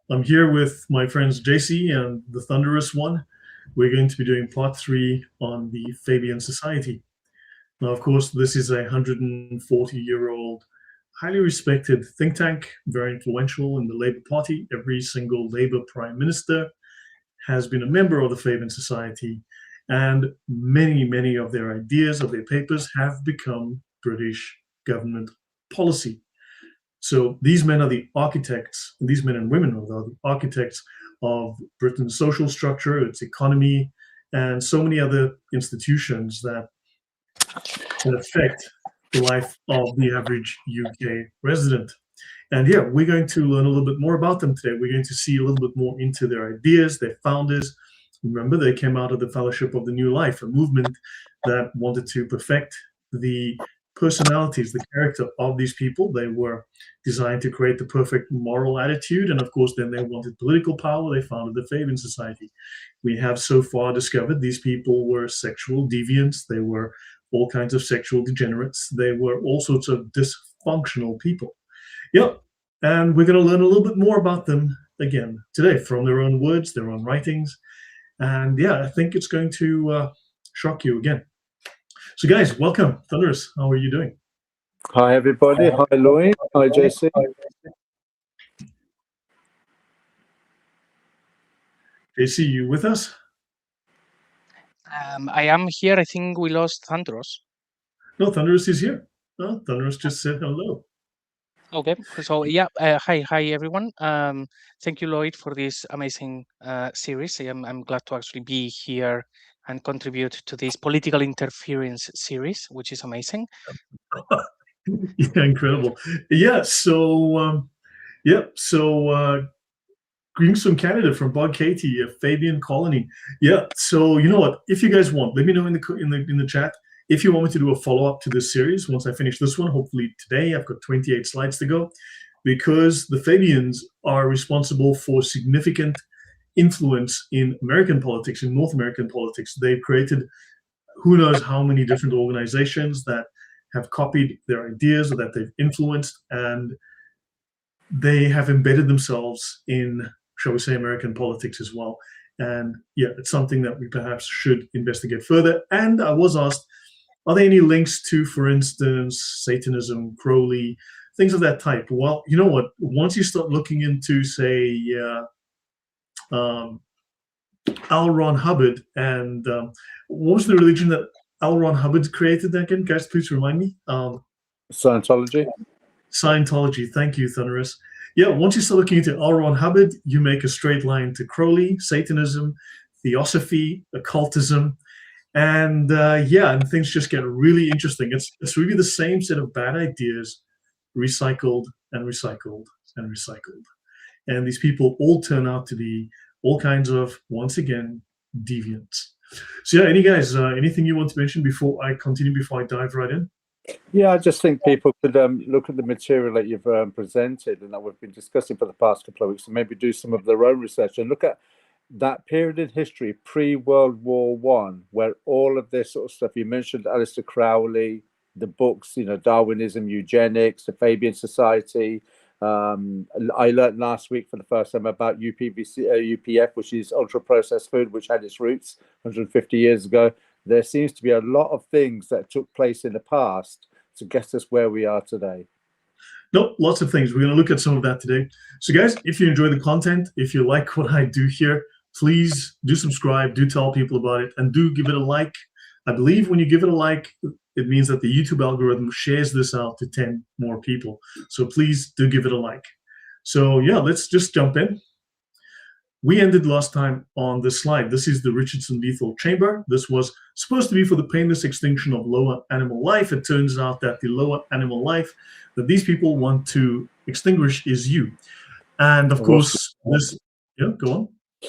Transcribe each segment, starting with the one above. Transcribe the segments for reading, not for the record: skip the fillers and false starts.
I'm here with my friends JC and the Thunderous One. We're going to be doing part 3 on the Fabian Society. Now, of course, this is a 140-year-old, highly respected think tank, very influential in the Labour Party. Every single Labour Prime Minister has been a member of the Fabian Society, and many of their ideas, of their papers, have become British government policy. So these men are the architects, these men and women are the architects of Britain's social structure, its economy, and so many other institutions that affect the life of the average UK resident. And yeah, we're going to learn a little bit more about them today. We're going to see a little bit more into their ideas, their founders. Remember, they came out of the Fellowship of the New Life, a movement that wanted to perfect the personalities, the character of these people. They were designed to create the perfect moral attitude. And of course, then they wanted political power. They founded the Fabian Society. We have so far discovered these people were sexual deviants. They were all kinds of sexual degenerates. They were all sorts of dysfunctional people. Yep. And we're going to learn a little bit more about them again today from their own words, their own writings. And yeah, I think it's going to shock you again. So guys, welcome. Thunderous, how are you doing? Hi everybody. Hi Lloyd. Hi JC. JC, you with us? I am here. I think we lost Thunderous. No, Thunderous is here. No, Thunderous just said hello. Okay, so yeah, hi everyone. Thank you, Lloyd, for this amazing series. I'm glad to actually be here and contribute to this political interference series, which is amazing. Yeah, incredible. Yeah, so greetings from Canada, from Bog Katie, a Fabian colony. Yeah, so you know what? If you guys want, let me know in the chat if you want me to do a follow-up to this series once I finish this one. Hopefully today. I've got 28 slides to go, because the Fabians are responsible for significant influence in American politics, in North American politics. They've created who knows how many different organizations that have copied their ideas or that they've influenced, and they have embedded themselves in, shall we say, American politics as well. And yeah, it's something that we perhaps should investigate further. And I was asked, are there any links to, for instance, Satanism, Crowley, things of that type? Well, you know what? Once you start looking into, say, L. Ron Hubbard, and what was the religion that L. Ron Hubbard created again? Guys, please remind me. Scientology. Scientology. Thank you, Thunderous. Yeah, once you start looking into L. Ron Hubbard, you make a straight line to Crowley, Satanism, Theosophy, occultism, and yeah, and things just get really interesting. It's really the same set of bad ideas recycled and recycled and recycled. And these people all turn out to be all kinds of, once again, deviants. So yeah, anything you want to mention before I continue, before I dive right in? Yeah, I just think people could look at the material that you've presented and that we've been discussing for the past couple of weeks, and maybe do some of their own research and look at that period in history pre-World War I, where all of this sort of stuff, you mentioned Aleister Crowley, the books, you know, Darwinism, Eugenics, the Fabian Society. I learned last week for the first time about UPF, which is ultra-processed food, which had its roots 150 years ago. There seems to be a lot of things that took place in the past to get us where we are today. No, lots of things. We're going to look at some of that today. So guys, if you enjoy the content, if you like what I do here, please do subscribe, do tell people about it, and do give it a like. I believe when you give it a like, it means that the YouTube algorithm shares this out to 10 more people. So please do give it a like. So yeah, let's just jump in. We ended last time on this slide. This is the Richardson lethal chamber. This was supposed to be for the painless extinction of lower animal life. It turns out that the lower animal life that these people want to extinguish is you. And of course, this, yeah, go on.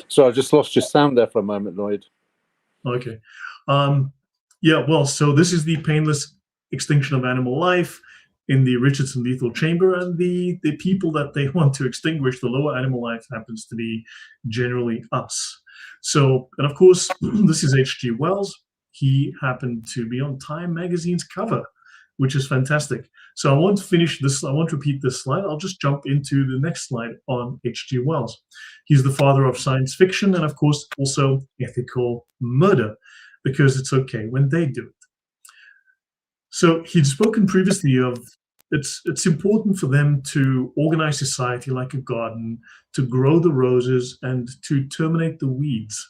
So I just lost your sound there for a moment, Lloyd. Okay. Yeah, well, so this is the painless extinction of animal life in the Richardson lethal chamber, and the people that they want to extinguish, the lower animal life, happens to be generally us. So, and of course, this is H.G. Wells. He happened to be on Time magazine's cover which is fantastic. So I won't finish this. I won't repeat this slide. I'll just jump into the next slide on H.G. Wells. He's the father of science fiction and, of course, also ethical murder, because it's okay when they do it. So he'd spoken previously of it's important for them to organize society like a garden, to grow the roses and to terminate the weeds.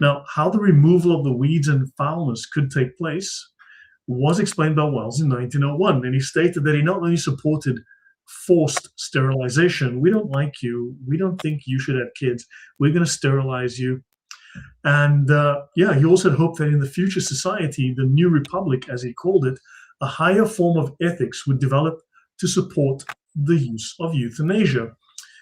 Now, how the removal of the weeds and foulness could take place was explained by Wells in 1901, and he stated that he not only supported forced sterilization. We don't like you. We don't think you should have kids. We're going to sterilize you. And yeah, he also hoped that in the future society, the new republic, as he called it, a higher form of ethics would develop to support the use of euthanasia.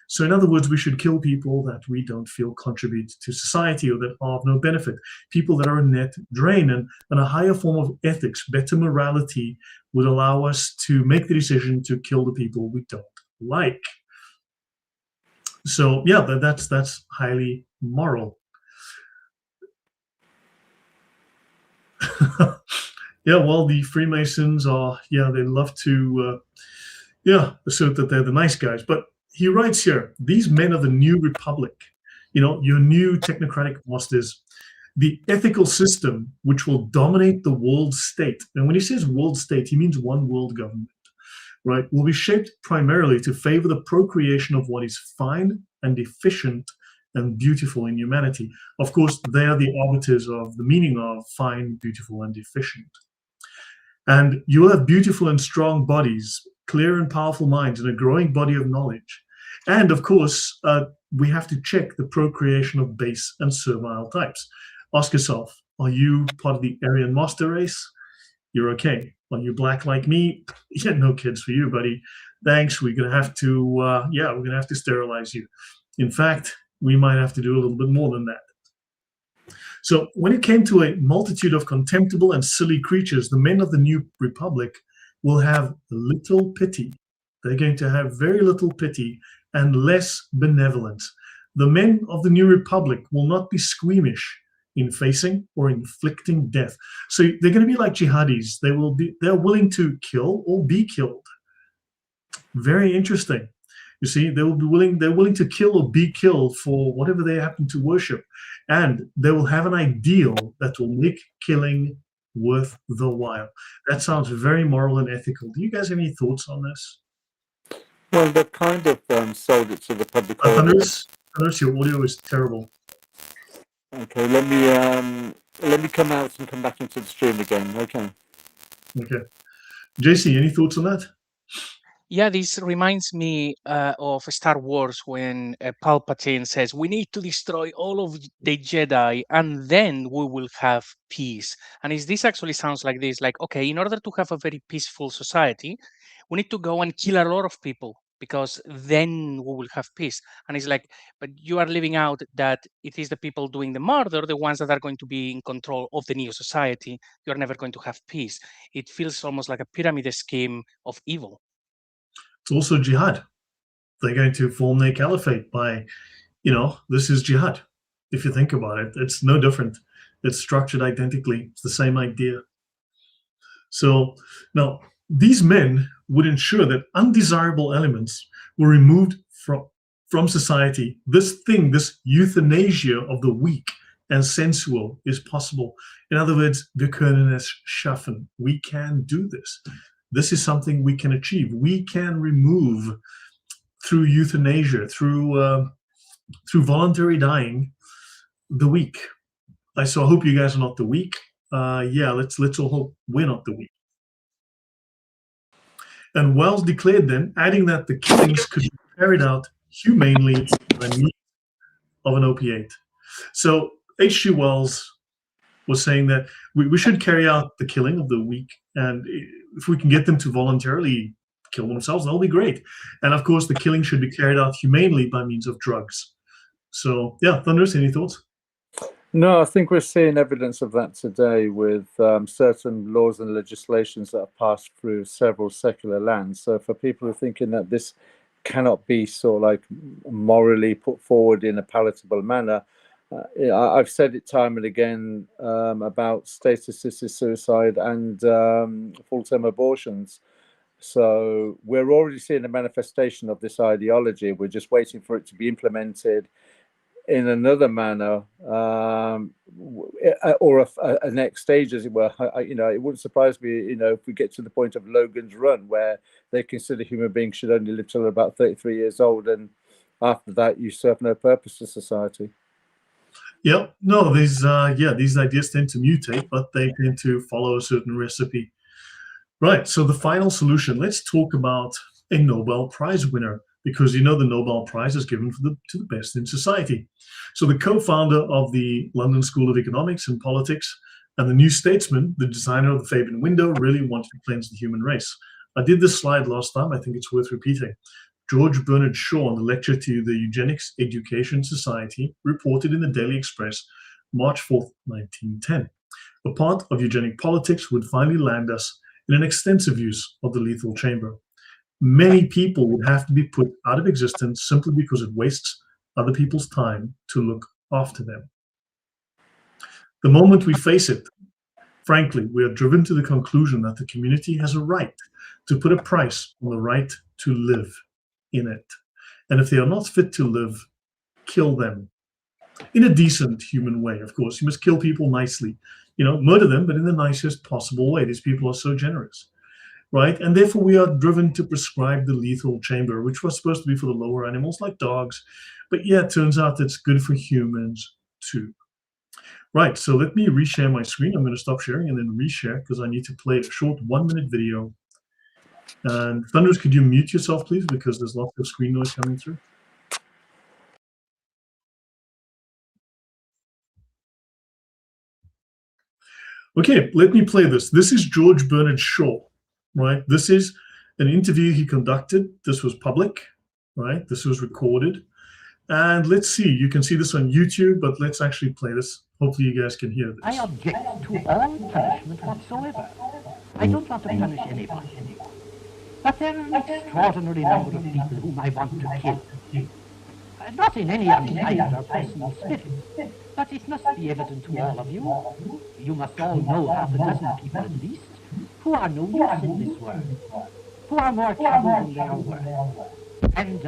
So in other words, we should kill people that we don't feel contribute to society or that are of no benefit, people that are a net drain. And a higher form of ethics, better morality, would allow us to make the decision to kill the people we don't like. So yeah, that's highly moral. Yeah, well, the Freemasons are, yeah, they love to, assert that they're the nice guys. But he writes here, these men of the new republic, you know, your new technocratic masters, the ethical system which will dominate the world state. And when he says world state, he means one world government, right? Will be shaped primarily to favor the procreation of what is fine and efficient and beautiful in humanity. Of course, they are the arbiters of the meaning of fine, beautiful, and efficient. And you will have beautiful and strong bodies, clear and powerful minds, and a growing body of knowledge. And of course, we have to check the procreation of base and servile types. Ask yourself, are you part of the Aryan master race? You're okay. Are you black like me? Yeah, no kids for you, buddy. Thanks. We're gonna have to, we're gonna have to sterilize you. In fact, we might have to do a little bit more than that. So when it came to a multitude of contemptible and silly creatures, the men of the new republic will have little pity. They're going to have very little pity and less benevolence. The men of the new republic will not be squeamish in facing or inflicting death. So they're going to be like jihadis. They're willing to kill or be killed. Very interesting. You see, they're willing to kill or be killed for whatever they happen to worship. And they will have an ideal that will make killing worth the while. That sounds very moral and ethical. Do you guys have any thoughts on this? Well, they've kind of sold it to the public. Thunderous, your audio is terrible. Okay, let me come out and come back into the stream again. Okay. Okay. JC, any thoughts on that? Yeah, this reminds me of Star Wars when Palpatine says, we need to destroy all of the Jedi and then we will have peace. And this actually sounds like this, like, okay, in order to have a very peaceful society, we need to go and kill a lot of people because then we will have peace. And it's like, but you are leaving out that it is the people doing the murder, the ones that are going to be in control of the new society. You're never going to have peace. It feels almost like a pyramid scheme of evil. It's also jihad. They're going to form their caliphate by, this is jihad. If you think about it, it's no different. It's structured identically. It's the same idea. So now these men would ensure that undesirable elements were removed from society. This euthanasia of the weak and sensual is possible. In other words, wir können es schaffen. We can do this. This is something we can achieve. We can remove through euthanasia, through voluntary dying, the weak. So I hope you guys are not the weak. Let's all hope we're not the weak. And Wells declared then, adding that the killings could be carried out humanely by means of an opiate. So H.G. Wells was saying that we should carry out the killing of the weak, and if we can get them to voluntarily kill themselves, that'll be great. And of course, the killing should be carried out humanely by means of drugs. So yeah, Thunderous, any thoughts? No, I think we're seeing evidence of that today with certain laws and legislations that have passed through several secular lands. So for people who are thinking that this cannot be sort of like morally put forward in a palatable manner, I've said it time and again about state-assisted suicide and full-term abortions. So we're already seeing a manifestation of this ideology. We're just waiting for it to be implemented in another manner, or a next stage, as it were. It wouldn't surprise me, if we get to the point of Logan's Run, where they consider human beings should only live till about 33 years old, and after that, you serve no purpose to society. Yeah, no, these ideas tend to mutate, but they tend to follow a certain recipe. Right, so the final solution, let's talk about a Nobel Prize winner, because the Nobel Prize is given to the best in society. So the co-founder of the London School of Economics and Politics and the New Statesman, the designer of the Fabian window, really wanted to cleanse the human race. I did this slide last time, I think it's worth repeating. George Bernard Shaw, in the lecture to the Eugenics Education Society, reported in the Daily Express, March 4th, 1910. A part of eugenic politics would finally land us in an extensive use of the lethal chamber. Many people would have to be put out of existence simply because it wastes other people's time to look after them. The moment we face it, frankly, we are driven to the conclusion that the community has a right to put a price on the right to live in it. And if they are not fit to live, kill them. In a decent human way, of course. You must kill people nicely. Murder them, but in the nicest possible way. These people are so generous. Right? And therefore we are driven to prescribe the lethal chamber, which was supposed to be for the lower animals like dogs. But yeah, it turns out it's good for humans too. Right, so let me reshare my screen. I'm going to stop sharing and then reshare because I need to play a short 1-minute video. And Thunderous, could you mute yourself, please? Because there's lots of screen noise coming through. Okay, let me play this. This is George Bernard Shaw. Right, this is an interview he conducted. This was public, right? This was recorded. And let's see, you can see this on YouTube, but let's actually play this. Hopefully you guys can hear this. I object to all punishment whatsoever. I don't want to punish anybody. But there are an extraordinary number of people whom I want to kill. Not in any unkind or personal spirit, but it must be evident to all of you. You must all know half a dozen people at least, who are no use in this world, who are more trouble than they are worth. And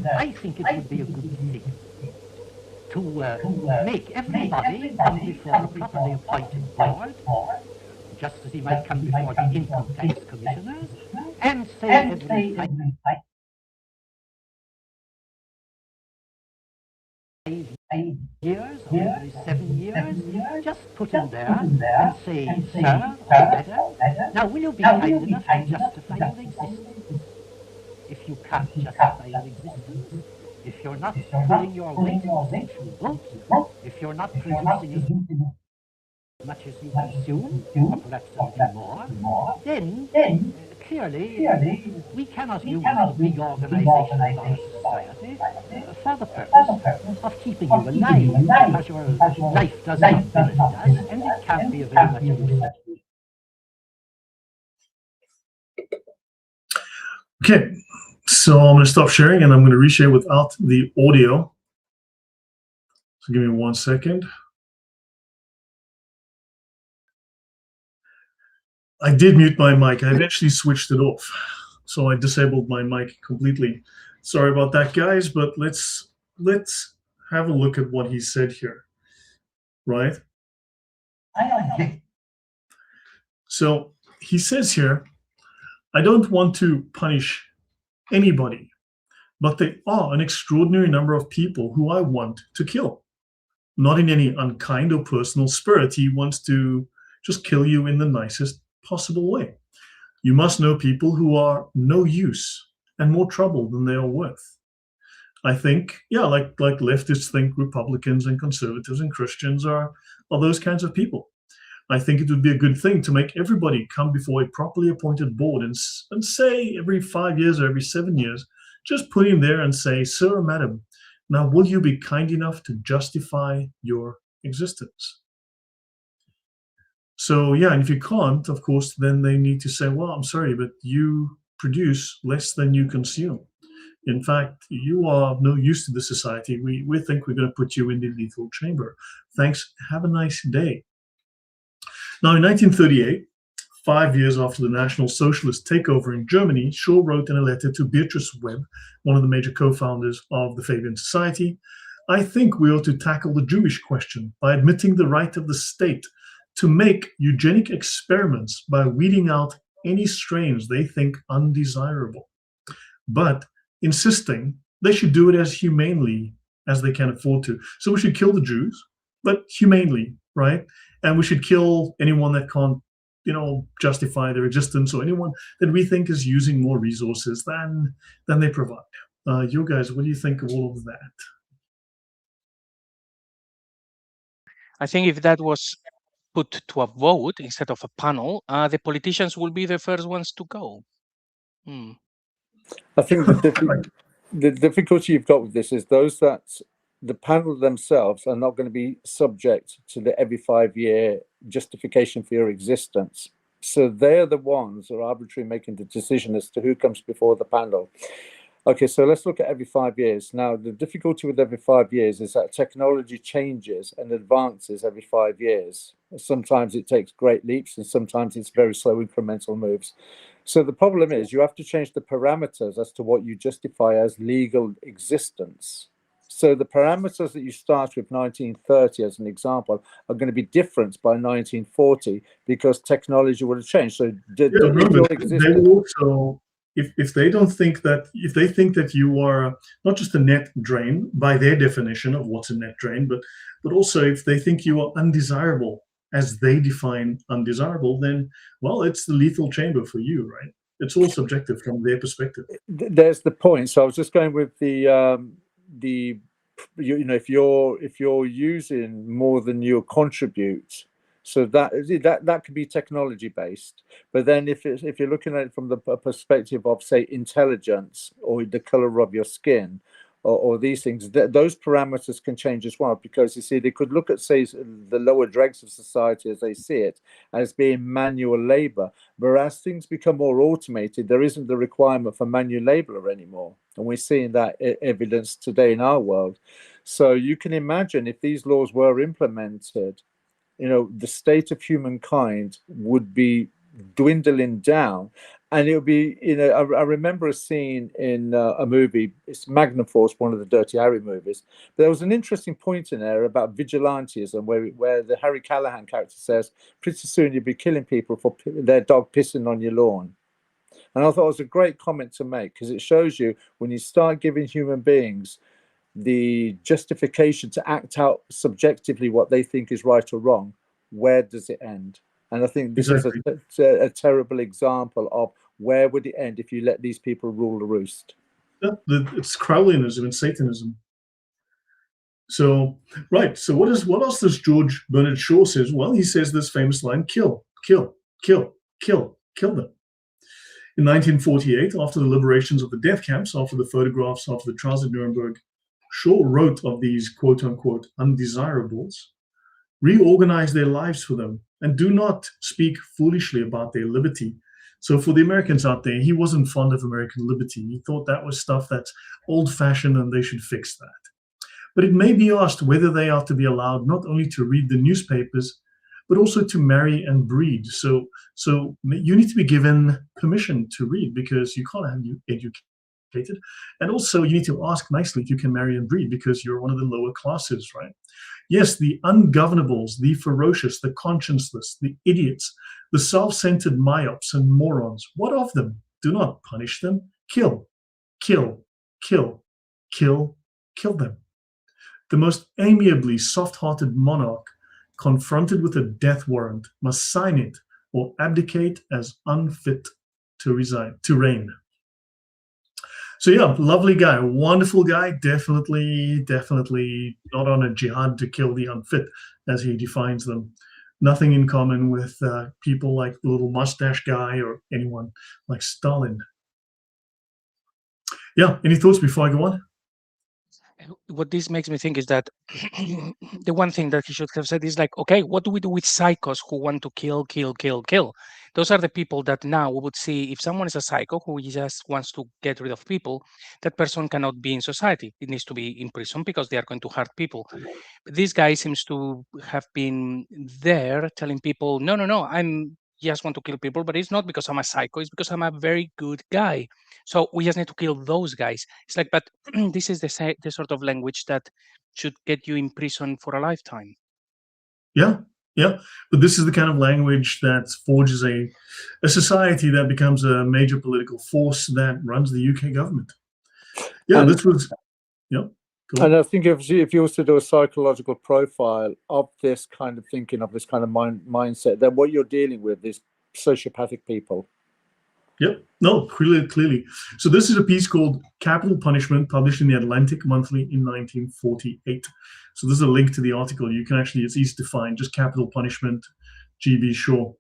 I think it would be a good thing to make everybody come before a properly appointed board, just as he might come before the income tax commissioners, and say every 5 years or every 7 years, just put him there and say, sir, or better, now will you be kind enough to justify your existence? If you can't justify your existence, if you're not pulling your weight in central votes, if you're not producing as much as you consume, or perhaps a little more, then clearly we cannot use the reorganization of our society for the purpose of keeping you alive, because your life does not benefit us, and it can't be a very much use. Okay, so I'm going to stop sharing and I'm going to reshare without the audio. So give me 1 second. I did mute my mic. I eventually switched it off. So I disabled my mic completely. Sorry about that, guys, but let's have a look at what he said here, right? So he says here, I don't want to punish anybody, but there are an extraordinary number of people who I want to kill. Not in any unkind or personal spirit. He wants to just kill you in the nicest possible way. You must know people who are no use and more trouble than they are worth. I think, yeah, like leftists think Republicans and conservatives and Christians are those kinds of people. I think it would be a good thing to make everybody come before a properly appointed board and say every 5 years or every 7 years, just put him there and say, sir or madam, now will you be kind enough to justify your existence? So yeah, and if you can't, of course, then they need to say, well, I'm sorry, but you produce less than you consume. In fact, you are no use to the society. We think we're going to put you in the lethal chamber. Thanks. Have a nice day. Now, in 1938, 5 years after the National Socialist takeover in Germany, Shaw wrote in a letter to Beatrice Webb, one of the major co-founders of the Fabian Society, "I think we ought to tackle the Jewish question by admitting the right of the state to make eugenic experiments by weeding out any strains they think undesirable, but insisting they should do it as humanely as they can afford to." So we should kill the Jews, but humanely, right? And we should kill anyone that can't, justify their existence, or anyone that we think is using more resources than they provide. You guys, what do you think of all of that? I think if that was put to a vote instead of a panel, the politicians will be the first ones to go. I think the difficulty you've got with this is the panel themselves are not going to be subject to the every 5-year justification for your existence. So they're the ones who are arbitrarily making the decision as to who comes before the panel. Okay, so let's look at every 5 years. Now, the difficulty with every 5 years is that technology changes and advances every 5 years. Sometimes it takes great leaps, and sometimes it's very slow incremental moves. So the problem is you have to change the parameters as to what you justify as legal existence. So the parameters that you start with 1930 as an example are going to be different by 1940 because technology would have changed. So they will also, if they think that you are not just a net drain by their definition of what's a net drain, but also if they think you are undesirable as they define undesirable, then, well, it's the lethal chamber for you, right? It's all subjective from their perspective. There's the point. So I was just going with if you're using more than you contribute, so that could be technology based. But then if you're looking at it from the perspective of, say, intelligence or the color of your skin, or these things, those parameters can change as well, because you see, they could look at, say, the lower dregs of society as they see it as being manual labor, whereas things become more automated, there isn't the requirement for manual labor anymore, and we're seeing that evidence today in our world. So you can imagine if these laws were implemented, the state of humankind would be dwindling down. And it would be, I remember a scene in a movie, it's Magnum Force, one of the Dirty Harry movies. But there was an interesting point in there about vigilantism, where the Harry Callahan character says, pretty soon you'll be killing people for their dog pissing on your lawn. And I thought it was a great comment to make, because it shows you when you start giving human beings the justification to act out subjectively what they think is right or wrong, where does it end? And I think this is a terrible example of where would it end if you let these people rule the roost. Yeah, it's Crowleyism and Satanism. So, right. So what else does George Bernard Shaw says? Well, he says this famous line, kill, kill, kill, kill, kill them. In 1948, after the liberations of the death camps, after the photographs, after the trials at Nuremberg, Shaw wrote of these quote-unquote undesirables, reorganize their lives for them, and do not speak foolishly about their liberty. So for the Americans out there, he wasn't fond of American liberty. He thought that was stuff that's old-fashioned and they should fix that. But it may be asked whether they are to be allowed not only to read the newspapers, but also to marry and breed. So you need to be given permission to read, because you can't have you educated. And also you need to ask nicely if you can marry and breed, because you're one of the lower classes, right? Yes, the ungovernables, the ferocious, the conscienceless, the idiots, the self-centered myopes and morons, what of them? Do not punish them. Kill, kill, kill, kill, kill them. The most amiably soft-hearted monarch confronted with a death warrant must sign it or abdicate as unfit to reign. So yeah, lovely guy, wonderful guy, definitely not on a jihad to kill the unfit, as he defines them. Nothing in common with people like the little mustache guy or anyone like Stalin. Yeah, any thoughts before I go on? What this makes me think is that the one thing that he should have said is like, okay, what do we do with psychos who want to kill? Those are the people that now we would see if someone is a psycho who just wants to get rid of people, that person cannot be in society. It needs to be in prison because they are going to hurt people. This guy seems to have been there telling people, no, I'm just want to kill people, but it's not because I'm a psycho, it's because I'm a very good guy. So we just need to kill those guys. It's like, but this is the sort of language that should get you in prison for a lifetime. Yeah, but this is the kind of language that forges a society that becomes a major political force that runs the UK government. Yeah, And- this was, yeah. Go on. And I think if you was to do a psychological profile of this kind of thinking, of this kind of mindset, then what you're dealing with is sociopathic people. Yep. No, clearly. So this is a piece called Capital Punishment, published in the Atlantic Monthly in 1948. So this is a link to the article. You can actually, it's easy to find, just Capital Punishment, G.B. Shaw. All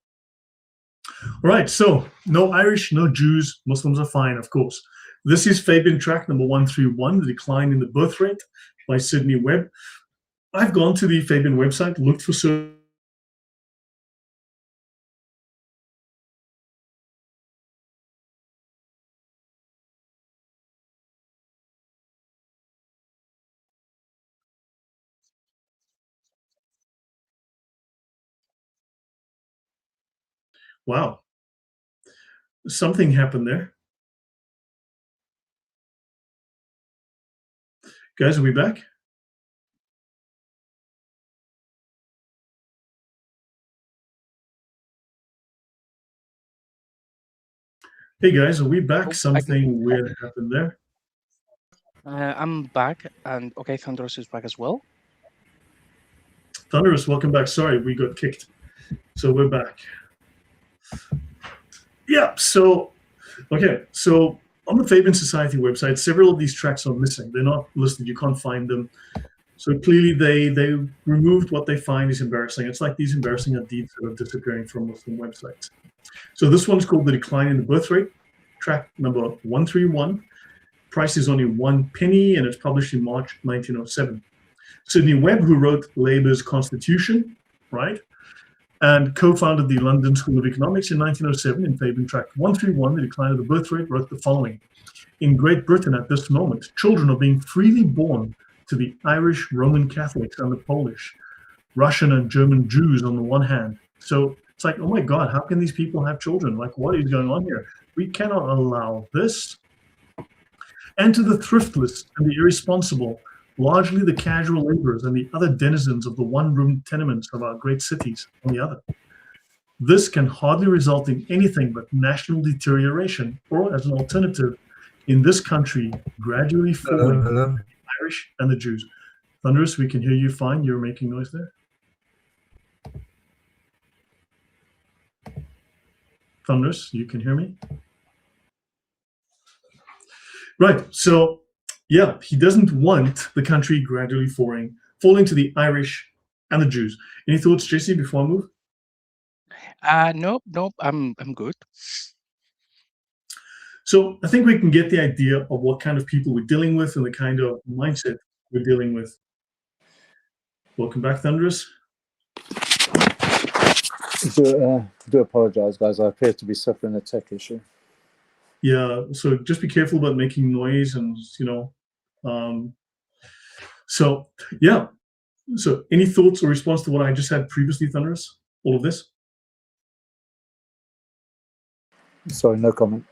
right, so no Irish, no Jews, Muslims are fine, of course. This is Fabian track number 131, The Decline in the Birth Rate by Sidney Webb. I've gone to the Fabian website, looked for certain. Wow. Something happened there. Guys, are we back? Hey guys, are we back? Something weird happened there. I'm back, and okay, Thunderous is back as well. Thunderous, welcome back. Sorry, we got kicked. So we're back. Yeah, so, okay, so on the Fabian Society website, several of these tracks are missing. They're not listed, you can't find them. So clearly they removed what they find is embarrassing. It's like these embarrassing deeds that are disappearing from Muslim websites. So this one's called The Decline in the Birth Rate, track number 131. Price is only 1 penny, and it's published in March 1907. Sidney Webb, who wrote Labour's Constitution, right, and co-founded the London School of Economics in 1907, in Fabian track 131, The Decline of the Birth Rate, wrote the following. In Great Britain at this moment, children are being freely born to the Irish Roman Catholics and the Polish, Russian and German Jews on the one hand. So it's like, oh my God, how can these people have children? Like, what is going on here? We cannot allow this. And to the thriftless and the irresponsible, largely the casual laborers and the other denizens of the one-room tenements of our great cities on the other. This can hardly result in anything but national deterioration, or as an alternative, in this country, gradually falling the Irish and the Jews. Thunderous, we can hear you fine. You're making noise there. Thunderous, you can hear me? Right, so yeah, he doesn't want the country gradually falling to the Irish and the Jews. Any thoughts, JC, before I move? No, I'm good. So I think we can get the idea of what kind of people we're dealing with and the kind of mindset we're dealing with. Welcome back, Thunderous. Do apologize, guys. I appear to be suffering a tech issue. Yeah, so just be careful about making noise and, so yeah. So any thoughts or response to what I just had previously, Thunderous? All of this? Sorry, no comment.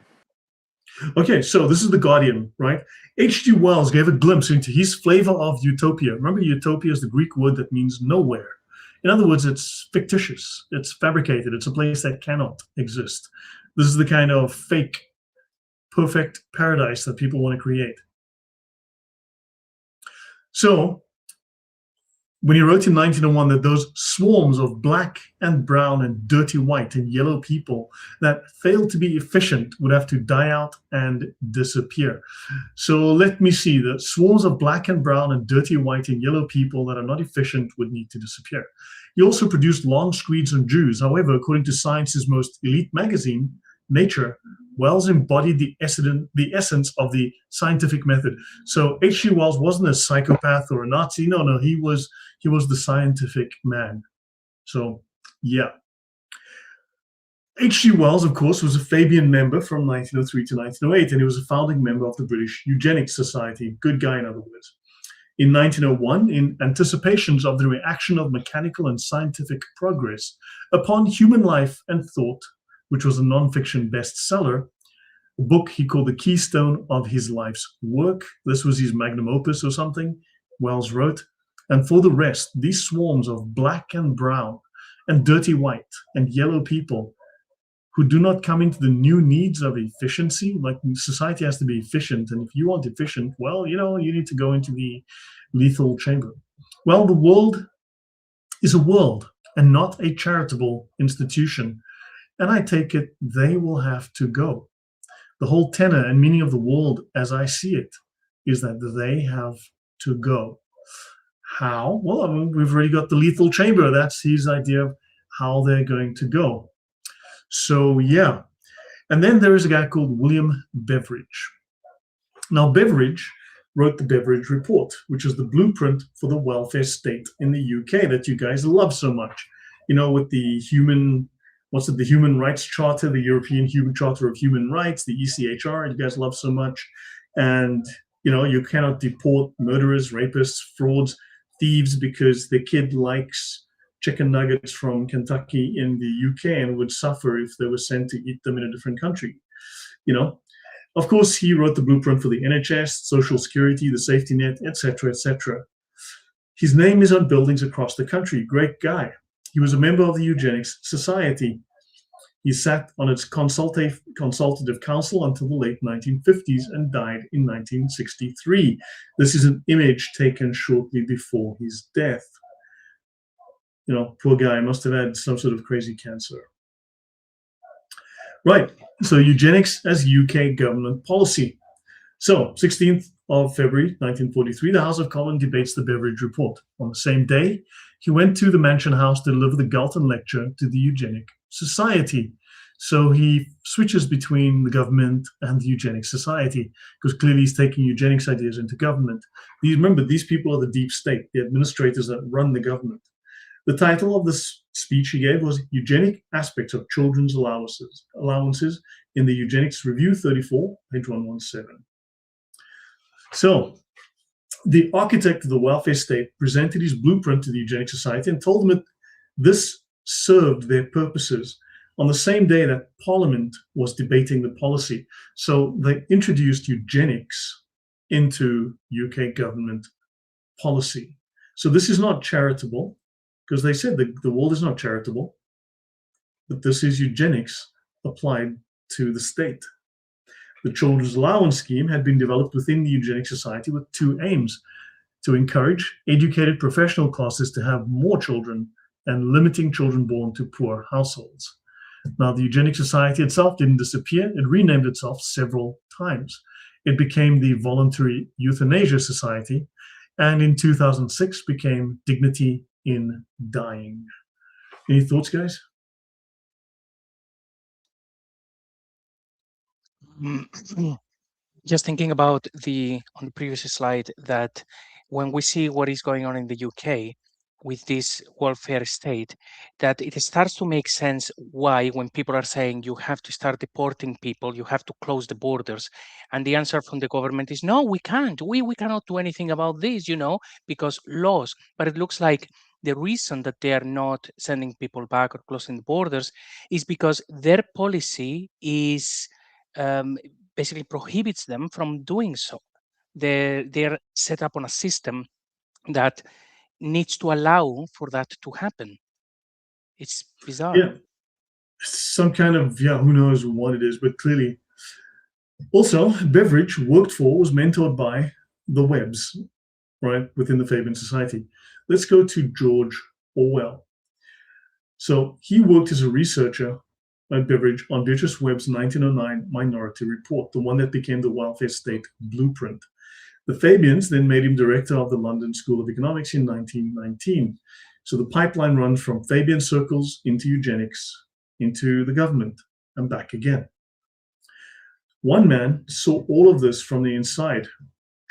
Okay, so this is The Guardian, right? H.G. Wells gave a glimpse into his flavor of utopia. Remember, utopia is the Greek word that means nowhere. In other words, it's fictitious, it's fabricated, it's a place that cannot exist. This is the kind of fake, perfect paradise that people want to create. So, when he wrote in 1901 that those swarms of black and brown and dirty white and yellow people that failed to be efficient would have to die out and disappear. So let me see, the swarms of black and brown and dirty white and yellow people that are not efficient would need to disappear. He also produced long screeds on Jews. However, according to Science's most elite magazine, Nature, Wells embodied the essence of the scientific method. So H.G. Wells wasn't a psychopath or a Nazi. No, he was the scientific man. So, yeah. H.G. Wells, of course, was a Fabian member from 1903 to 1908, and he was a founding member of the British Eugenics Society. Good guy, in other words. In 1901, in anticipations of the reaction of mechanical and scientific progress upon human life and thought, which was a non-fiction bestseller, a book he called the keystone of his life's work. This was his magnum opus or something, Wells wrote. And for the rest, these swarms of black and brown and dirty white and yellow people who do not come into the new needs of efficiency, like society has to be efficient. And if you want efficient, well, you need to go into the lethal chamber. Well, the world is a world and not a charitable institution. And I take it they will have to go. The whole tenor and meaning of the world, as I see it, is that they have to go. How? Well, we've already got the lethal chamber. That's his idea of how they're going to go. So, yeah. And then there is a guy called William Beveridge. Now, Beveridge wrote the Beveridge Report, which is the blueprint for the welfare state in the UK that you guys love so much. With the human rights charter, the European Human Charter of Human Rights, the ECHR, you guys love so much. And, you cannot deport murderers, rapists, frauds, thieves because the kid likes chicken nuggets from Kentucky in the UK and would suffer if they were sent to eat them in a different country. Of course, he wrote the blueprint for the NHS, Social Security, the safety net, etc., etc. His name is on buildings across the country. Great guy. He was a member of the Eugenics Society. He sat on its consultative council until the late 1950s and died in 1963. This is an image taken shortly before his death. Poor guy must have had some sort of crazy cancer. Right, so eugenics as UK government policy. So, 16th of February, 1943, the House of Commons debates the Beveridge Report. On the same day, he went to the Mansion House to deliver the Galton Lecture to the Eugenic Society. So he switches between the government and the Eugenics Society, because clearly he's taking eugenics ideas into government. Remember, these people are the deep state, the administrators that run the government. The title of this speech he gave was Eugenic Aspects of Children's Allowances in the Eugenics Review 34, page 117. So, the architect of the welfare state presented his blueprint to the Eugenics Society and told them that this served their purposes on the same day that Parliament was debating the policy. So they introduced eugenics into UK government policy. So this is not charitable, because they said that the world is not charitable, but this is eugenics applied to the state. The Children's Allowance Scheme had been developed within the Eugenics Society with two aims: to encourage educated professional classes to have more children and limiting children born to poor households. Now, the Eugenics Society itself didn't disappear. It renamed itself several times. It became the Voluntary Euthanasia Society, and in 2006 became Dignity in Dying. Any thoughts, guys? Just thinking about on the previous slide, that when we see what is going on in the UK with this welfare state, that it starts to make sense why, when people are saying you have to start deporting people, you have to close the borders, and the answer from the government is no, we can't. We cannot do anything about this, because laws. But it looks like the reason that they are not sending people back or closing the borders is because their policy is basically prohibits them from doing so. They're set up on a system that needs to allow for that to happen. It's bizarre. Yeah, some kind of, who knows what it is, but clearly. Also, Beveridge was mentored by the Webbs, right, within the Fabian Society. Let's go to George Orwell. So he worked as a researcher at Beveridge on Beatrice Webb's 1909 Minority Report, the one that became the welfare state blueprint. The Fabians then made him director of the London School of Economics in 1919. So the pipeline runs from Fabian circles into eugenics, into the government, and back again. One man saw all of this from the inside.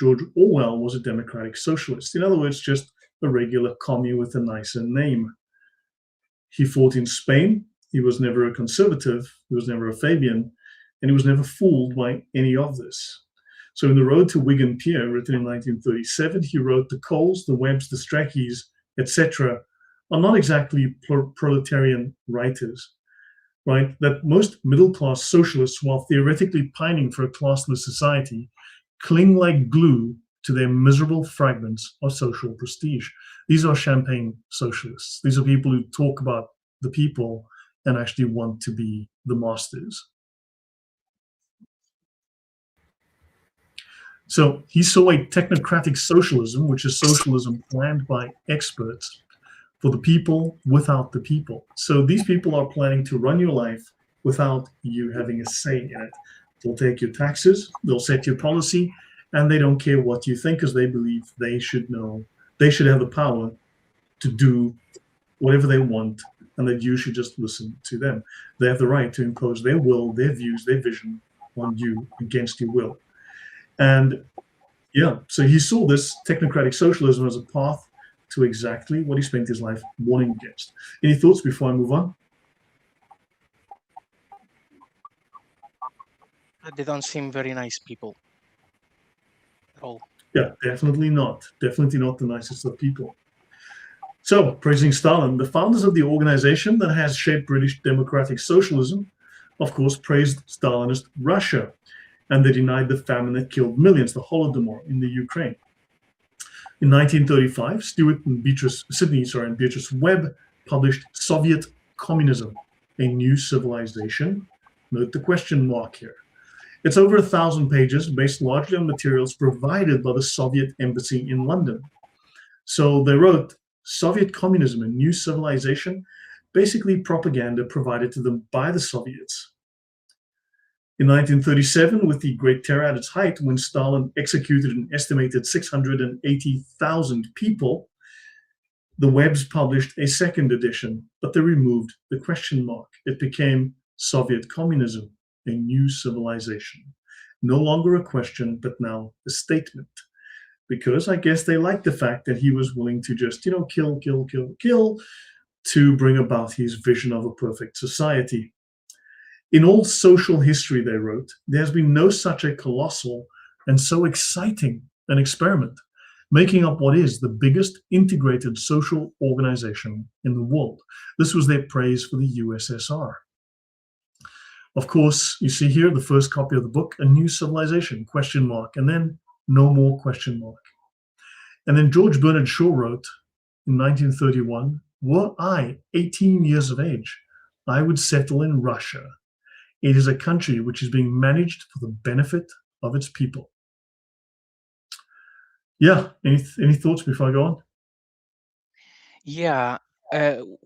George Orwell was a democratic socialist. In other words, just a regular commie with a nicer name. He fought in Spain. He was never a conservative. He was never a Fabian. And he was never fooled by any of this. So in The Road to Wigan Pier, written in 1937, he wrote, the Coles, the Webbs, the Strachys, etc., are not exactly proletarian writers, right? That most middle-class socialists, while theoretically pining for a classless society, cling like glue to their miserable fragments of social prestige. These are champagne socialists. These are people who talk about the people and actually want to be the masters. So he saw a technocratic socialism, which is socialism planned by experts for the people without the people. So these people are planning to run your life without you having a say in it. They'll take your taxes, they'll set your policy, and they don't care what you think because they believe they should know, they should have the power to do whatever they want and that you should just listen to them. They have the right to impose their will, their views, their vision on you against your will. And yeah, so he saw this technocratic socialism as a path to exactly what he spent his life warning against. Any thoughts before I move on? They don't seem very nice people at all. Yeah, definitely not. Definitely not the nicest of people. So, praising Stalin, the founders of the organization that has shaped British democratic socialism, of course, praised Stalinist Russia, and they denied the famine that killed millions, the Holodomor in the Ukraine. In 1935, Beatrice Webb published Soviet Communism, a New Civilization. Note the question mark here. It's over 1,000 pages, based largely on materials provided by the Soviet embassy in London. So they wrote, Soviet Communism, a New Civilization, basically propaganda provided to them by the Soviets. In 1937, with the Great Terror at its height, when Stalin executed an estimated 680,000 people, the Webbs published a second edition, but they removed the question mark. It became Soviet Communism, a New Civilization. No longer a question, but now a statement. Because I guess they liked the fact that he was willing to just, kill to bring about his vision of a perfect society. In all social history, they wrote, there has been no such a colossal and so exciting an experiment, making up what is the biggest integrated social organization in the world. This was their praise for the USSR. Of course, you see here the first copy of the book, A New Civilization, question mark, and then no more question mark. And then George Bernard Shaw wrote in 1931, were I 18 years of age, I would settle in Russia. It is a country which is being managed for the benefit of its people. Yeah, any thoughts before I go on? Yeah,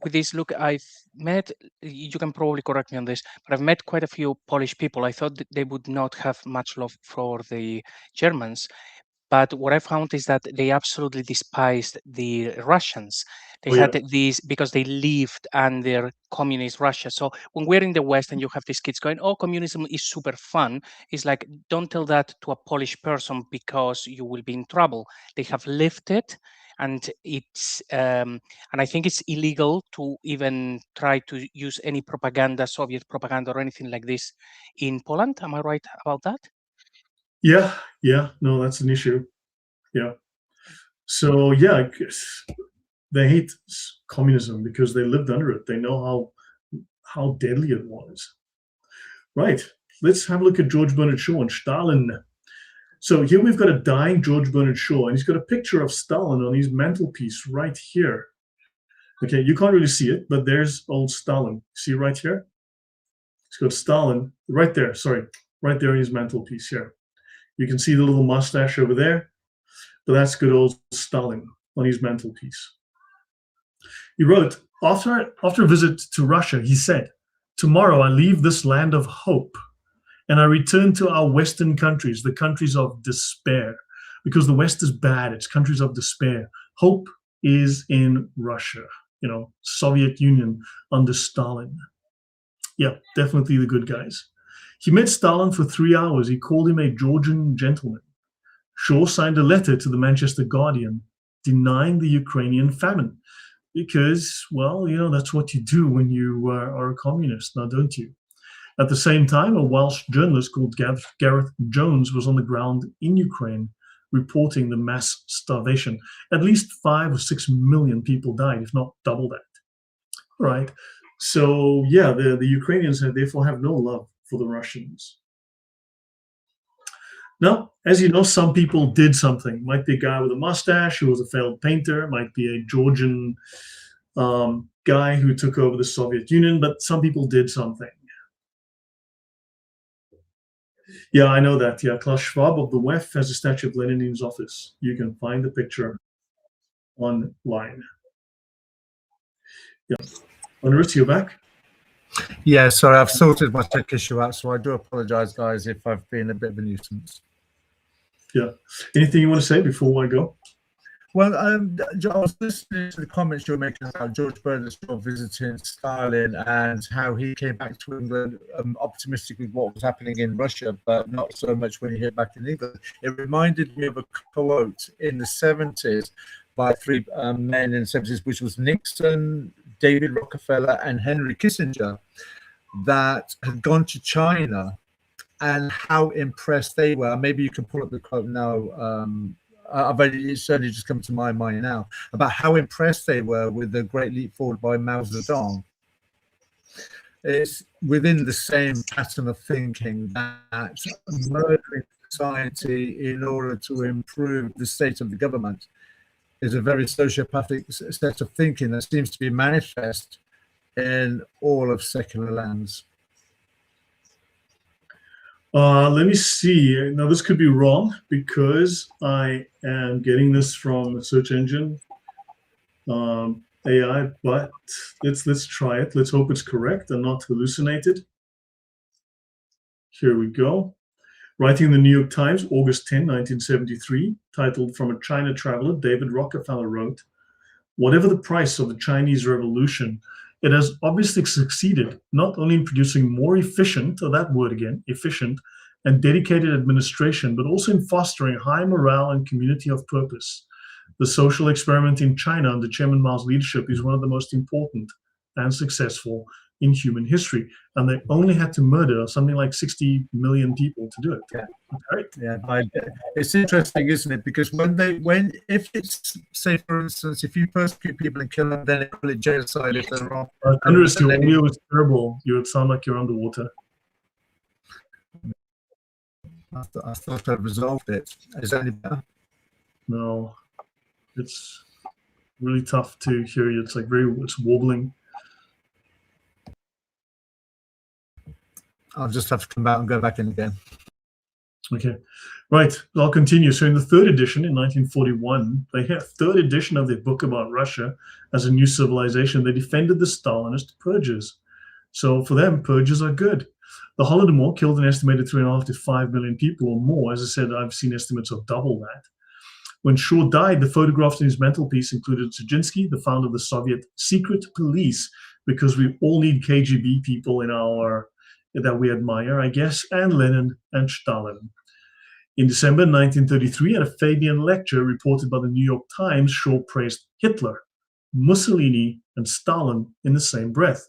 with this look, I've met, you can probably correct me on this, but I've met quite a few Polish people. I thought that they would not have much love for the Germans. But what I found is that they absolutely despised the Russians. They had these because they lived under communist Russia. So when we're in the West and you have these kids going, oh, communism is super fun, it's like, don't tell that to a Polish person because you will be in trouble. They have lived it. And it's and I think it's illegal to even try to use any propaganda, Soviet propaganda or anything like this in Poland. Am I right about that? Yeah, no, that's an issue. Yeah. So yeah, they hate communism because they lived under it. They know how deadly it was. Right. Let's have a look at George Bernard Shaw and Stalin. So here we've got a dying George Bernard Shaw, and he's got a picture of Stalin on his mantelpiece right here. Okay, you can't really see it, but there's old Stalin. See right here? He's got Stalin right there. Sorry, right there in his mantelpiece here. You can see the little mustache over there, but that's good old Stalin on his mantelpiece. He wrote, after a visit to Russia, he said, tomorrow I leave this land of hope and I return to our Western countries, the countries of despair, because the West is bad. It's countries of despair. Hope is in Russia, Soviet Union under Stalin. Yeah, definitely the good guys. He met Stalin for 3 hours. He called him a Georgian gentleman. Shaw signed a letter to the Manchester Guardian denying the Ukrainian famine because, well, you know, that's what you do when you are a communist, now don't you? At the same time, a Welsh journalist called Gareth Jones was on the ground in Ukraine reporting the mass starvation. At least 5 or 6 million people died, if not double that. All right. So, yeah, the Ukrainians therefore have no love for the Russians. Now, as you know, some people did something. Might be a guy with a mustache who was a failed painter, might be a Georgian guy who took over the Soviet Union, but some people did something. Yeah, I know that. Yeah, Klaus Schwab of the WEF has a statue of Lenin in his office. You can find the picture online. Yeah. Honoris, you're back? Yeah, sorry, I've sorted my tech issue out, so I do apologize, guys, if I've been a bit of a nuisance. Yeah. Anything you want to say before I go? Well, I was listening to the comments you were making about George Bernard Shaw visiting Stalin and how he came back to England optimistic with what was happening in Russia, but not so much when he hit back in England. It reminded me of a quote in the 70s by three men in the 70s, which was Nixon, David Rockefeller, and Henry Kissinger, that had gone to China and how impressed they were. Maybe you can pull up the quote now. It's certainly just come to my mind now about how impressed they were with the Great Leap Forward by Mao Zedong. It's within the same pattern of thinking that murdering society in order to improve the state of the government is a very sociopathic set of thinking that seems to be manifest in all of secular lands. Let me see. Now, this could be wrong because I am getting this from a search engine AI, but let's try it. Let's hope it's correct and not hallucinated. Here we go. Writing in the New York Times, August 10, 1973, titled "From a China Traveler," David Rockefeller wrote, "Whatever the price of the Chinese Revolution, it has obviously succeeded not only in producing more efficient, or that word again, efficient, and dedicated administration, but also in fostering high morale and community of purpose. The social experiment in China under Chairman Mao's leadership is one of the most important and successful in human history." And they only had to murder something like 60 million people to do it. Yeah. Right? Yeah, it's interesting, isn't it? Because if it's, say, for instance, if you persecute people and kill them, then they call it genocide if they're wrong. Andres, your audio is terrible. You would sound like you're underwater. I thought I resolved it. Is that any better? No, it's really tough to hear you. It's like it's wobbling. I'll just have to come out and go back in again. Okay, right. I'll continue. So in the third edition in 1941, they had third edition of their book about Russia as a new civilization. They defended the Stalinist purges. So for them, purges are good. The Holodomor killed an estimated 3.5 to 5 million people or more. As I said, I've seen estimates of double that. When Shaw died, the photographs in his mantelpiece included Dzerzhinsky, the founder of the Soviet secret police, because we all need KGB people in our that we admire, I guess, and Lenin and Stalin. In December 1933, at a Fabian lecture reported by the New York Times, Shaw praised Hitler, Mussolini, and Stalin in the same breath.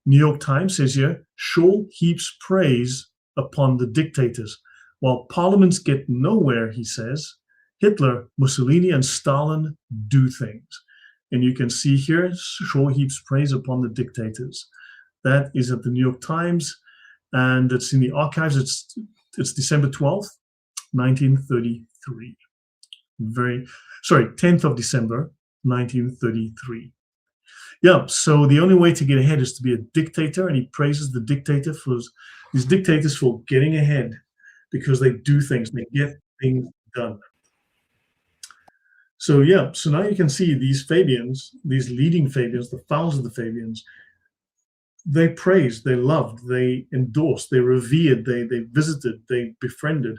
New York Times says here, Shaw heaps praise upon the dictators. While parliaments get nowhere, he says, Hitler, Mussolini, and Stalin do things. And you can see here, Shaw heaps praise upon the dictators. That is at the New York Times, and it's in the archives. It's December 12th, 1933. 10th of December, 1933. Yeah, so the only way to get ahead is to be a dictator, and he praises the dictator for these dictators for getting ahead because they do things, they get things done. So yeah, so now you can see these Fabians, these leading Fabians, the founders of the Fabians, they praised, they loved, they endorsed, they revered, they visited, they befriended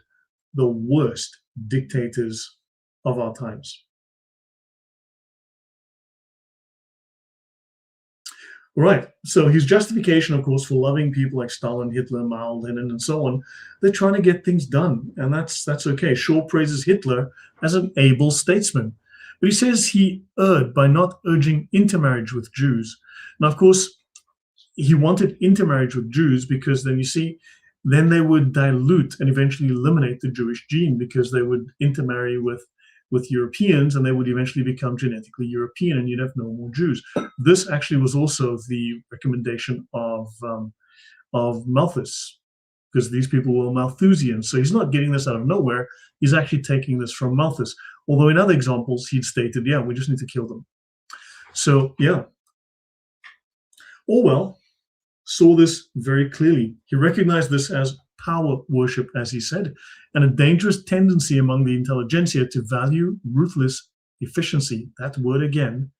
the worst dictators of our times. Right. So his justification, of course, for loving people like Stalin, Hitler, Mao, Lenin, and so on, they're trying to get things done, and that's okay. Shaw praises Hitler as an able statesman, but he says he erred by not urging intermarriage with Jews. Now, of course, he wanted intermarriage with Jews because then you see, then they would dilute and eventually eliminate the Jewish gene because they would intermarry with Europeans, and they would eventually become genetically European, and you'd have no more Jews. This actually was also the recommendation of Malthus, because these people were Malthusian. So he's not getting this out of nowhere. He's actually taking this from Malthus. Although in other examples, he'd stated, yeah, we just need to kill them. So, yeah. Orwell saw this very clearly. He recognized this as power worship, as he said, and a dangerous tendency among the intelligentsia to value ruthless efficiency, that word again,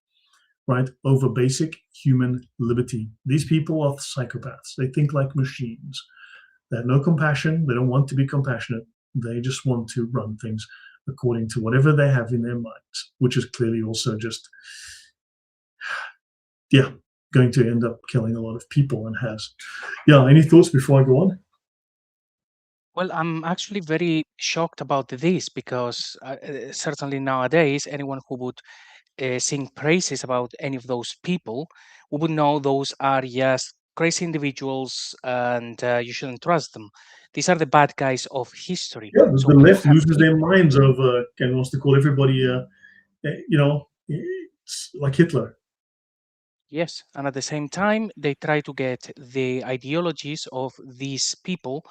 right, over basic human liberty. These people are psychopaths. They think like machines. They have no compassion. They don't want to be compassionate. They just want to run things according to whatever they have in their minds, which is clearly also just, yeah, going to end up killing a lot of people and has. Yeah, any thoughts before I go on? Well, I'm actually very shocked about this because certainly nowadays, anyone who would sing praises about any of those people, we would know those are just crazy individuals and you shouldn't trust them. These are the bad guys of history. Yeah, So the when you left have loses their people- minds of and wants to call everybody, it's like Hitler. Yes, and at the same time, they try to get the ideologies of these people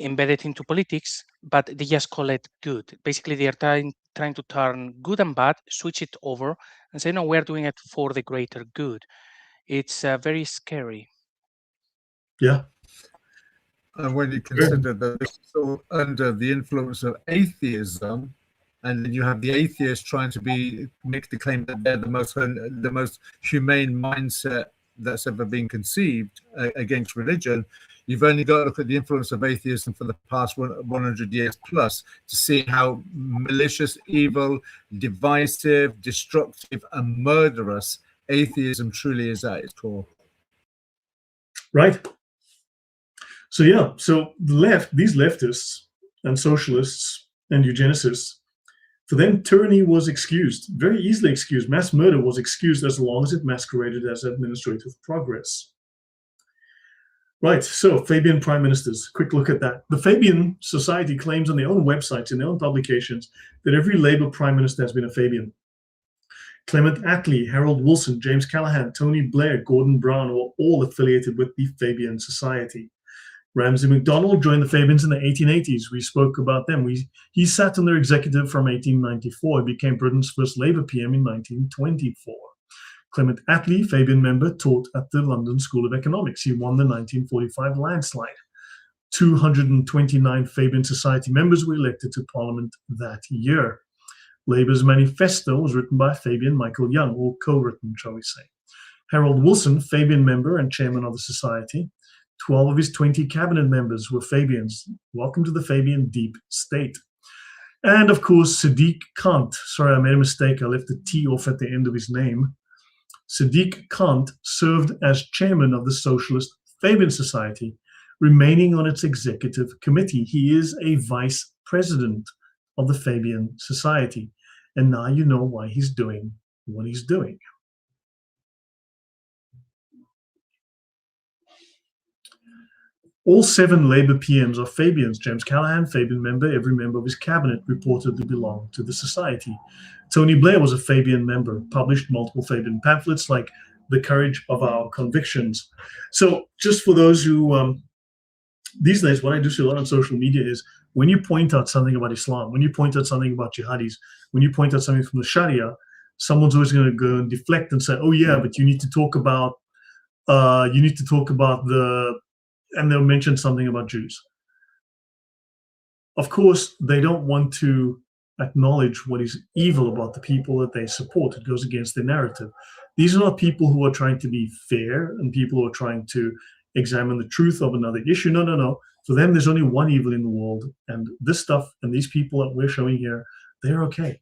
embedded into politics, but they just call it good. Basically, they are trying to turn good and bad, switch it over, and say, no, we're doing it for the greater good. It's very scary. Yeah. And when you consider that this is all under the influence of atheism, and then you have the atheists trying to make the claim that they're the most humane mindset that's ever been conceived against religion, you've only got to look at the influence of atheism for the past 100 years plus to see how malicious, evil, divisive, destructive, and murderous atheism truly is at its core. Right. So yeah, so the left, these leftists and socialists and eugenicists, for them, tyranny was excused, very easily excused. Mass murder was excused as long as it masqueraded as administrative progress. Right, so Fabian prime ministers, quick look at that. The Fabian Society claims on their own websites, in their own publications, that every Labour prime minister has been a Fabian. Clement Attlee, Harold Wilson, James Callaghan, Tony Blair, Gordon Brown were all affiliated with the Fabian Society. Ramsay MacDonald joined the Fabians in the 1880s. We spoke about them. He sat on their executive from 1894. He became Britain's first Labour PM in 1924. Clement Attlee, Fabian member, taught at the London School of Economics. He won the 1945 landslide. 229 Fabian Society members were elected to Parliament that year. Labour's manifesto was written by Fabian Michael Young, or co-written, shall we say. Harold Wilson, Fabian member and chairman of the Society. 12 of his 20 cabinet members were Fabians. Welcome to the Fabian deep state. And of course, Sadiq Kant. Sorry, I made a mistake. I left the T off at the end of his name. Sadiq Kant served as chairman of the Socialist Fabian Society, remaining on its executive committee. He is a vice president of the Fabian Society. And now you know why he's doing what he's doing. All 7 Labour PMs are Fabians. James Callaghan, Fabian member, every member of his cabinet reportedly belonged to the society. Tony Blair was a Fabian member, published multiple Fabian pamphlets like The Courage of Our Convictions. So just for those who, these days, what I do see a lot on social media is when you point out something about Islam, when you point out something about jihadis, when you point out something from the Sharia, someone's always going to go and deflect and say, oh yeah, but you need to talk about, and they'll mention something about Jews. Of course, they don't want to acknowledge what is evil about the people that they support. It goes against their narrative. These are not people who are trying to be fair and people who are trying to examine the truth of another issue. No, no, no. For them, there's only one evil in the world. And this stuff and these people that we're showing here, they're okay.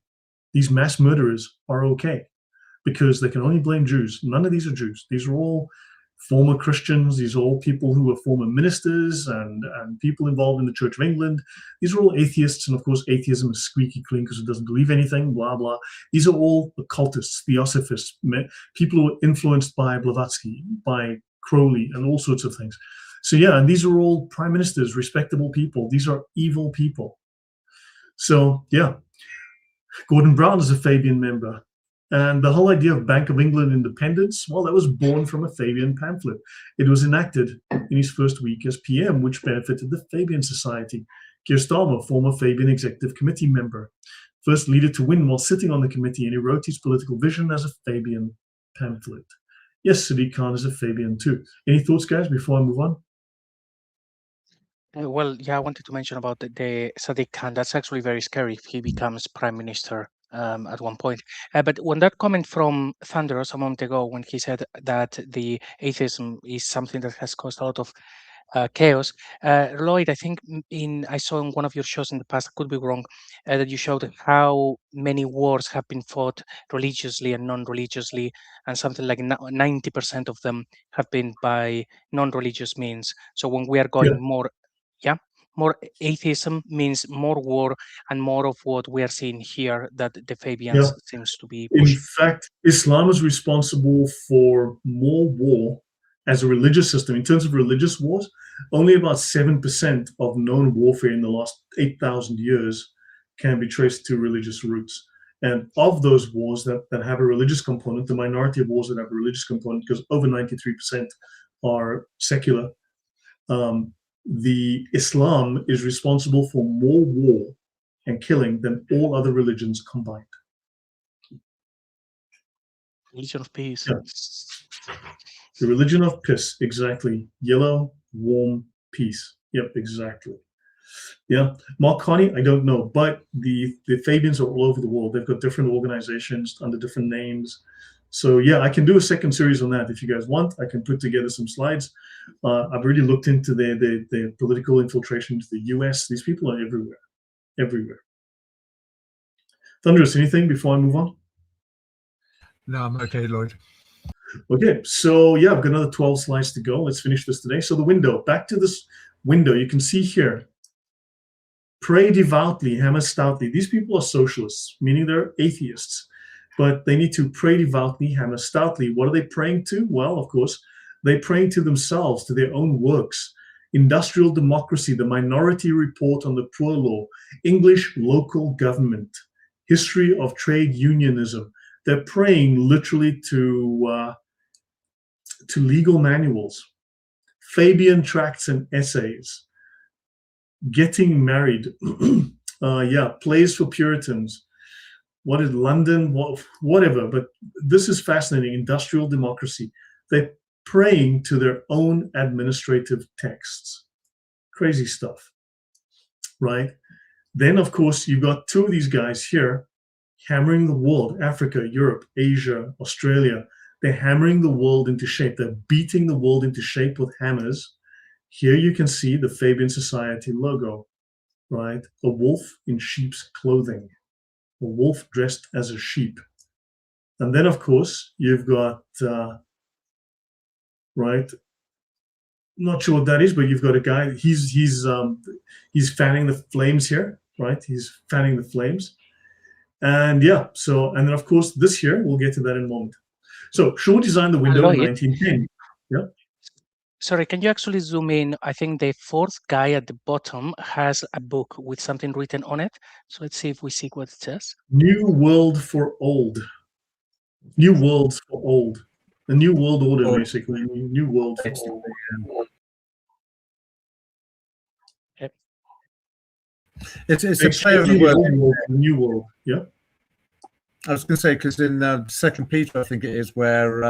These mass murderers are okay. because they can only blame Jews. None of these are Jews. These are all former Christians. These are all people who were former ministers and people involved in the Church of England. These are all atheists. And of course, atheism is squeaky clean because it doesn't believe anything, blah, blah. These are all occultists, theosophists, people who are influenced by Blavatsky, by Crowley, and all sorts of things. So yeah, and these are all prime ministers, respectable people. These are evil people. So yeah, Gordon Brown is a Fabian member. And the whole idea of Bank of England independence, well, that was born from a Fabian pamphlet. It was enacted in his first week as PM, which benefited the Fabian Society. Keir Starmer, former Fabian Executive Committee member, first leader to win while sitting on the committee, and he wrote his political vision as a Fabian pamphlet. Yes, Sadiq Khan is a Fabian too. Any thoughts, guys, before I move on? Well, yeah, I wanted to mention about the Sadiq Khan. That's actually very scary if he becomes prime minister at one point. But when that comment from Thunderous a moment ago, when he said that the atheism is something that has caused a lot of chaos, Lloyd, I think I saw in one of your shows in the past, I could be wrong, that you showed how many wars have been fought religiously and non-religiously, and something like 90% of them have been by non-religious means. So when we are going more atheism means more war and more of what we are seeing here that the Fabians seems to be pushing. In fact, Islam is responsible for more war as a religious system. In terms of religious wars, only about 7% of known warfare in the last 8,000 years can be traced to religious roots. And of those wars that have a religious component, the minority of wars that have a religious component, because over 93% are secular, the Islam is responsible for more war and killing than all other religions combined. Religion of peace. Yeah. The religion of peace, exactly. Yellow, warm, peace. Yep, exactly. Yeah, Mark Carney, I don't know, but the Fabians are all over the world. They've got different organizations under different names. So yeah, I can do a second series on that if you guys want. I can put together some slides. I've already looked into their political infiltration into the US. These people are everywhere, everywhere. Thunderous, anything before I move on? No, I'm okay, Lloyd. Okay, so yeah, I've got another 12 slides to go. Let's finish this today. So the window, back to this window, you can see here, pray devoutly, hammer stoutly. These people are socialists, meaning they're atheists. But they need to pray devoutly, hammer stoutly. What are they praying to? Well, of course, they're praying to themselves, to their own works. Industrial democracy, the Minority Report on the Poor Law, English local government, history of trade unionism. They're praying literally to legal manuals, Fabian tracts and essays, getting married, plays for Puritans. What is London? Whatever. But this is fascinating. Industrial democracy. They're praying to their own administrative texts. Crazy stuff, right? Then, of course, you've got two of these guys here hammering the world. Africa, Europe, Asia, Australia. They're hammering the world into shape. They're beating the world into shape with hammers. Here you can see the Fabian Society logo, right? A wolf in sheep's clothing. A wolf dressed as a sheep. And then, of course, you've got, right, not sure what that is, but you've got a guy, he's fanning the flames here, right? He's fanning the flames. And yeah, so, and then, of course, this here, we'll get to that in a moment. So Shaw designed the window in 1910. Yeah. Sorry, can you actually zoom in? I think the fourth guy at the bottom has a book with something written on it. So let's see if we see what it says. New World for Old. New Worlds for Old. The New World Order, basically. New World for Old. Yep. It's a play on the word. New World, yeah. I was going to say, because in Second Peter, I think it is, where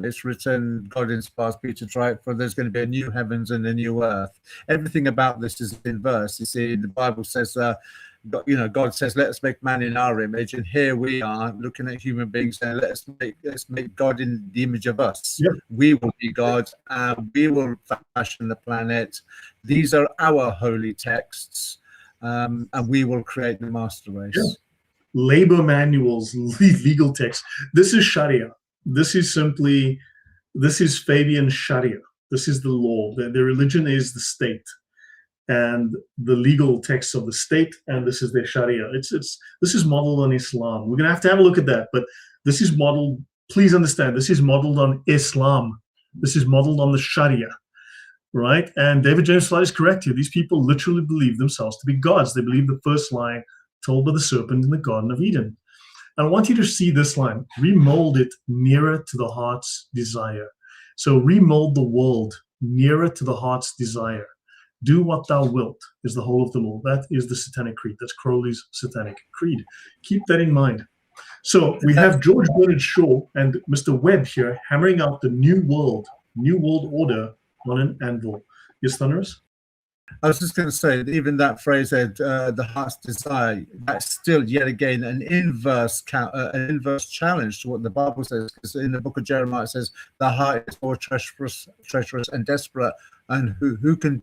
it's written, God inspires Peter to write, for there's going to be a new heavens and a new earth. Everything about this is in verse. You see, the Bible says, God says, let us make man in our image. And here we are looking at human beings saying, let's make God in the image of us. Yep. We will be God. We will fashion the planet. These are our holy texts. And we will create the master race. Yeah. labor manuals, legal texts. This is Sharia. This is Fabian Sharia. This is the law. Their religion is the state and the legal texts of the state, and this is their Sharia. This is modeled on Islam. We're gonna have to have a look at that, but this is modeled, please understand, this is modeled on Islam. This is modeled on the Sharia, right? And David James Flood is correct here. These people literally believe themselves to be gods. They believe the first lie told by the serpent in the Garden of Eden. And I want you to see this line: remold it nearer to the heart's desire. So remold the world nearer to the heart's desire. Do what thou wilt is the whole of the law. That is the Satanic Creed. That's Crowley's Satanic Creed. Keep that in mind. So we have George Bernard Shaw and Mr. Webb here hammering out the new world order on an anvil. Yes, Thunderous? I was just going to say that even that phrase there, the heart's desire, that's still yet again an inverse challenge to what the Bible says. Because in the book of Jeremiah it says the heart is more treacherous and desperate, and who can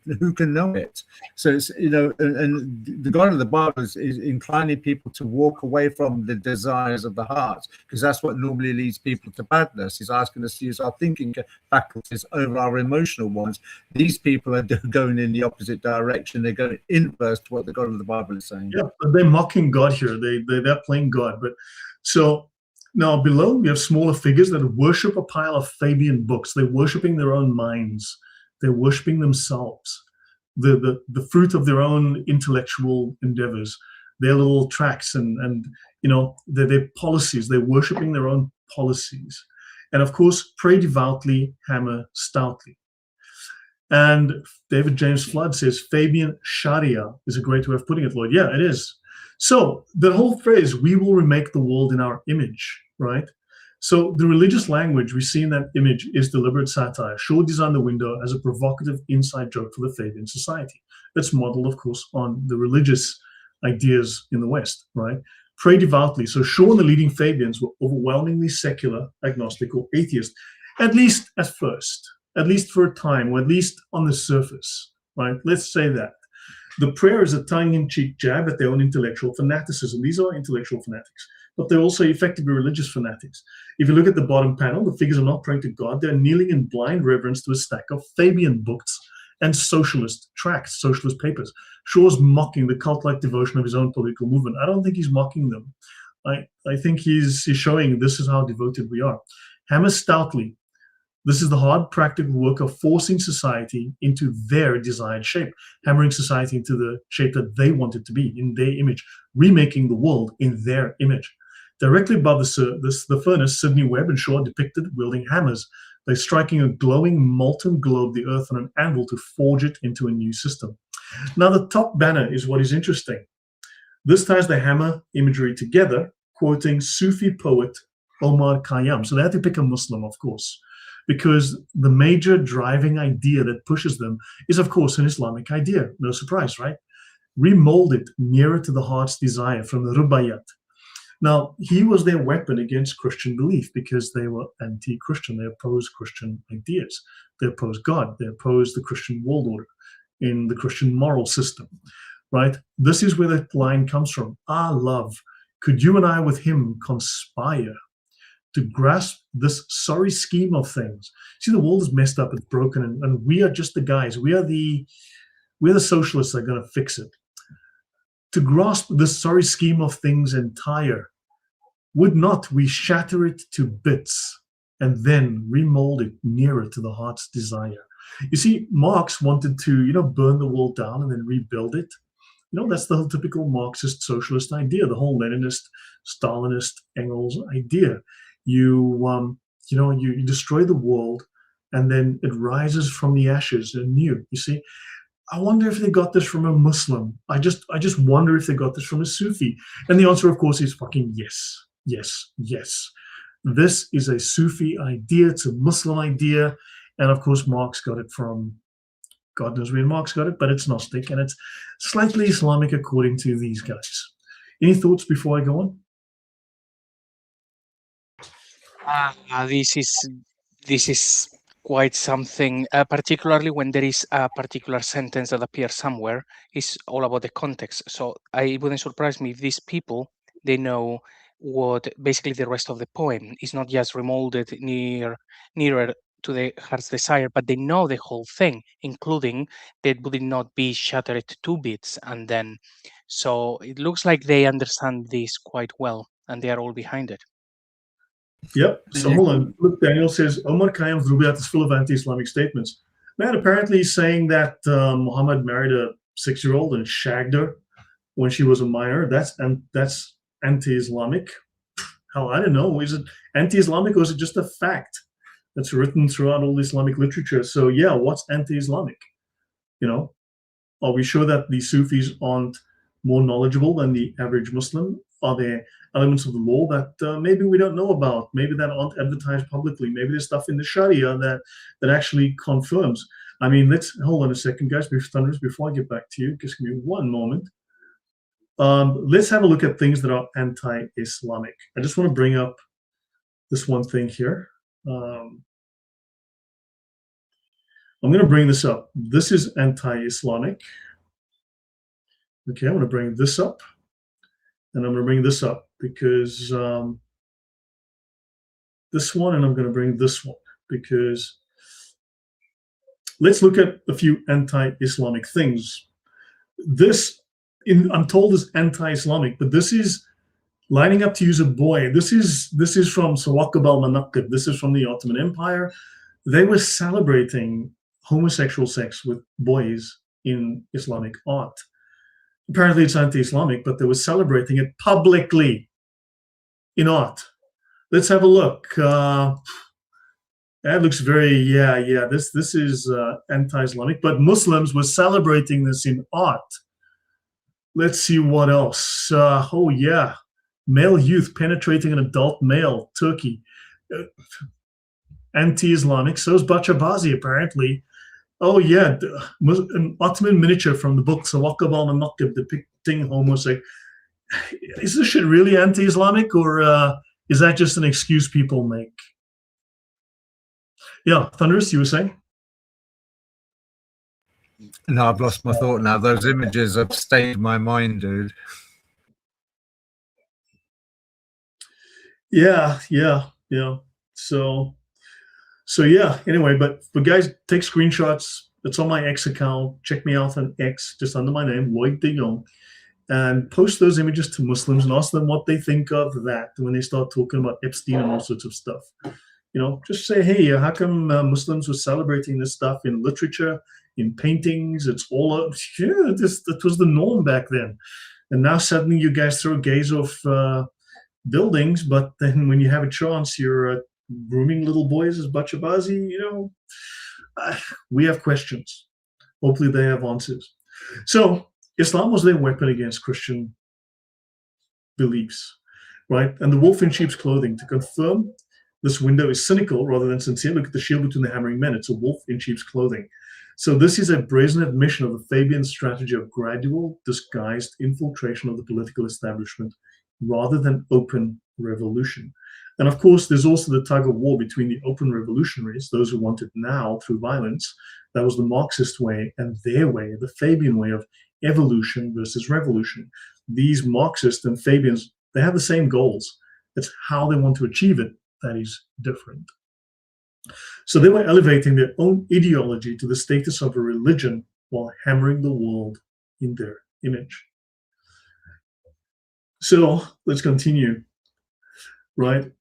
know it? So it's, you know, and the God of the Bible is inclining people to walk away from the desires of the heart, because that's what normally leads people to badness. He's asking us to use our thinking faculties over our emotional ones. These people are going in the opposite direction. They're going inverse to what the God of the Bible is saying. Yeah, but they're mocking God here. They're playing God. But so now below we have smaller figures that worship a pile of Fabian books. They're worshiping their own minds. They're worshiping themselves, the fruit of their own intellectual endeavors, their little tracts and you know, their policies. They're worshiping their own policies. And of course, pray devoutly, hammer stoutly. And David James Flood says, Fabian Sharia is a great way of putting it, Lloyd. Yeah, it is. So the whole phrase, we will remake the world in our image, right? So the religious language we see in that image is deliberate satire. Shaw designed the window as a provocative inside joke for the Fabian Society. That's modeled, of course, on the religious ideas in the West, right? Pray devoutly. So Shaw and the leading Fabians were overwhelmingly secular, agnostic, or atheist, at least at first, at least for a time, or at least on the surface, right? Let's say that. The prayer is a tongue-in-cheek jab at their own intellectual fanaticism. These are intellectual fanatics, but they're also effectively religious fanatics. If you look at the bottom panel, the figures are not praying to God. They're kneeling in blind reverence to a stack of Fabian books and socialist tracts, socialist papers. Shaw's mocking the cult-like devotion of his own political movement. I don't think he's mocking them. I think he's showing this is how devoted we are. Hammer stoutly. This is the hard, practical work of forcing society into their desired shape, hammering society into the shape that they want it to be, in their image, remaking the world in their image. Directly above the furnace, Sidney Webb and Shaw depicted wielding hammers. They're striking a glowing molten globe, the earth, on an anvil to forge it into a new system. Now, the top banner is what is interesting. This ties the hammer imagery together, quoting Sufi poet Omar Khayyam. So they had to pick a Muslim, of course, because the major driving idea that pushes them is, of course, an Islamic idea. No surprise, right? Remold it nearer to the heart's desire from the Rubaiyat. Now, he was their weapon against Christian belief because they were anti-Christian. They opposed Christian ideas. They opposed God. They opposed the Christian world order in the Christian moral system, right? This is where that line comes from. Ah, love, could you and I with him conspire to grasp this sorry scheme of things? See, the world is messed up, it's broken, and we are just the guys. We're the socialists that are going to fix it. To grasp this sorry scheme of things entire, would not we shatter it to bits and then remold it nearer to the heart's desire? You see, Marx wanted to, burn the world down and then rebuild it. That's the typical Marxist socialist idea, the whole Leninist, Stalinist, Engels idea. You destroy the world and then it rises from the ashes anew. You see, I wonder if they got this from a Muslim. I just wonder if they got this from a Sufi. And the answer, of course, is fucking yes, yes, yes. This is a Sufi idea. It's a Muslim idea. And of course, Marx got it from, God knows where Marx got it, but it's Gnostic and it's slightly Islamic according to these guys. Any thoughts before I go on? This is quite something, particularly when there is a particular sentence that appears somewhere. It's all about the context. So it wouldn't surprise me if these people they know what basically the rest of the poem is not just remoulded nearer to the heart's desire, but they know the whole thing, including that would it not be shattered to 2 bits and then. So it looks like they understand this quite well, and they are all behind it. Yep. So hold on. Look, Daniel says Omar Khayyam's Rubaiyat is full of anti-Islamic statements. Man, apparently saying that Muhammad married a 6-year-old and shagged her when she was a minor, that's anti-Islamic. Hell, I don't know. Is it anti-Islamic or is it just a fact that's written throughout all Islamic literature? So yeah, what's anti-Islamic? You know, are we sure that the Sufis aren't more knowledgeable than the average Muslim? Are there elements of the law that maybe we don't know about? Maybe that aren't advertised publicly? Maybe there's stuff in the Sharia that actually confirms. I mean, let's hold on a second, guys. Before I get back to you, just give me one moment. Let's have a look at things that are anti-Islamic. I just want to bring up this one thing here. I'm going to bring this up. This is anti-Islamic. Okay, I'm going to bring this up. And I'm going to bring this up because this one, and I'm going to bring this one because let's look at a few anti-Islamic things. This, I'm told, is anti-Islamic, but this is lining up to use a boy. This is from Sawaqib al-Manaqib. This is from the Ottoman Empire. They were celebrating homosexual sex with boys in Islamic art. Apparently it's anti-Islamic, but they were celebrating it publicly in art. Let's have a look. That looks very, this is anti-Islamic, but Muslims were celebrating this in art. Let's see what else. Oh yeah, male youth penetrating an adult male, Turkey. Anti-Islamic, so is Bachabazi apparently. Oh yeah, an Ottoman miniature from the book Sawaqib al-Manaqib depicting homosexuality. Is this shit really anti-Islamic, or is that just an excuse people make? Yeah, Thunderous, you were saying? No, I've lost my thought now. Those images have stayed in my mind, dude. Yeah. So yeah, anyway, but guys, take screenshots. It's on my X account. Check me out on X, just under my name, Lloyd de Jong, and post those images to Muslims and ask them what they think of that when they start talking about Epstein and all sorts of stuff. You know, just say, hey, how come Muslims were celebrating this stuff in literature, in paintings? It's all, that was the norm back then. And now suddenly you guys throw gays off buildings, but then when you have a chance, you're grooming little boys as Bachabazi, you know, we have questions. Hopefully they have answers. So Islam was their weapon against Christian beliefs, right? And the wolf in sheep's clothing, to confirm this window is cynical rather than sincere. Look at the shield between the hammering men. It's a wolf in sheep's clothing. So this is a brazen admission of the Fabian strategy of gradual, disguised infiltration of the political establishment rather than open revolution. And of course, there's also the tug of war between the open revolutionaries, those who want it now through violence. That was the Marxist way, and their way, the Fabian way of evolution versus revolution. These Marxists and Fabians, they have the same goals. It's how they want to achieve it that is different. So they were elevating their own ideology to the status of a religion while hammering the world in their image. So let's continue, right?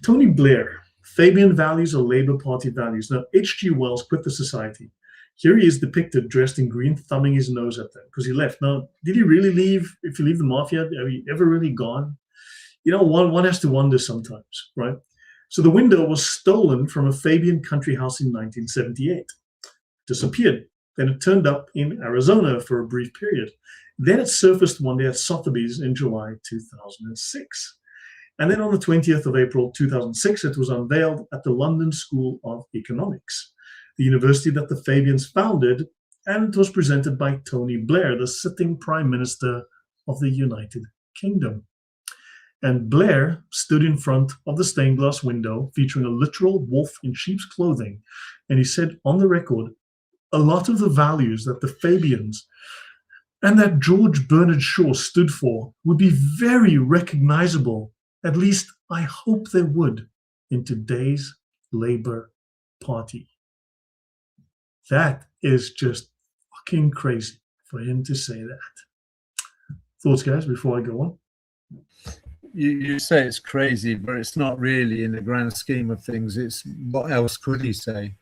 Tony Blair, Fabian values or Labour Party values. Now, H.G. Wells quit the society. Here he is depicted dressed in green, thumbing his nose at them because he left. Now, did he really leave? If you leave the mafia, have you ever really gone? You know, one has to wonder sometimes, right? So the window was stolen from a Fabian country house in 1978. Disappeared. Then it turned up in Arizona for a brief period. Then it surfaced one day at Sotheby's in July 2006. And then on the 20th of April 2006, it was unveiled at the London School of Economics, the university that the Fabians founded, and it was presented by Tony Blair, the sitting Prime Minister of the United Kingdom. And Blair stood in front of the stained glass window featuring a literal wolf in sheep's clothing. And he said on the record, a lot of the values that the Fabians and that George Bernard Shaw stood for would be very recognizable, at least I hope they would, in today's Labour Party. That is just fucking crazy for him to say that. Thoughts, guys, before I go on? You say it's crazy, but it's not really in the grand scheme of things. It's what else could he say,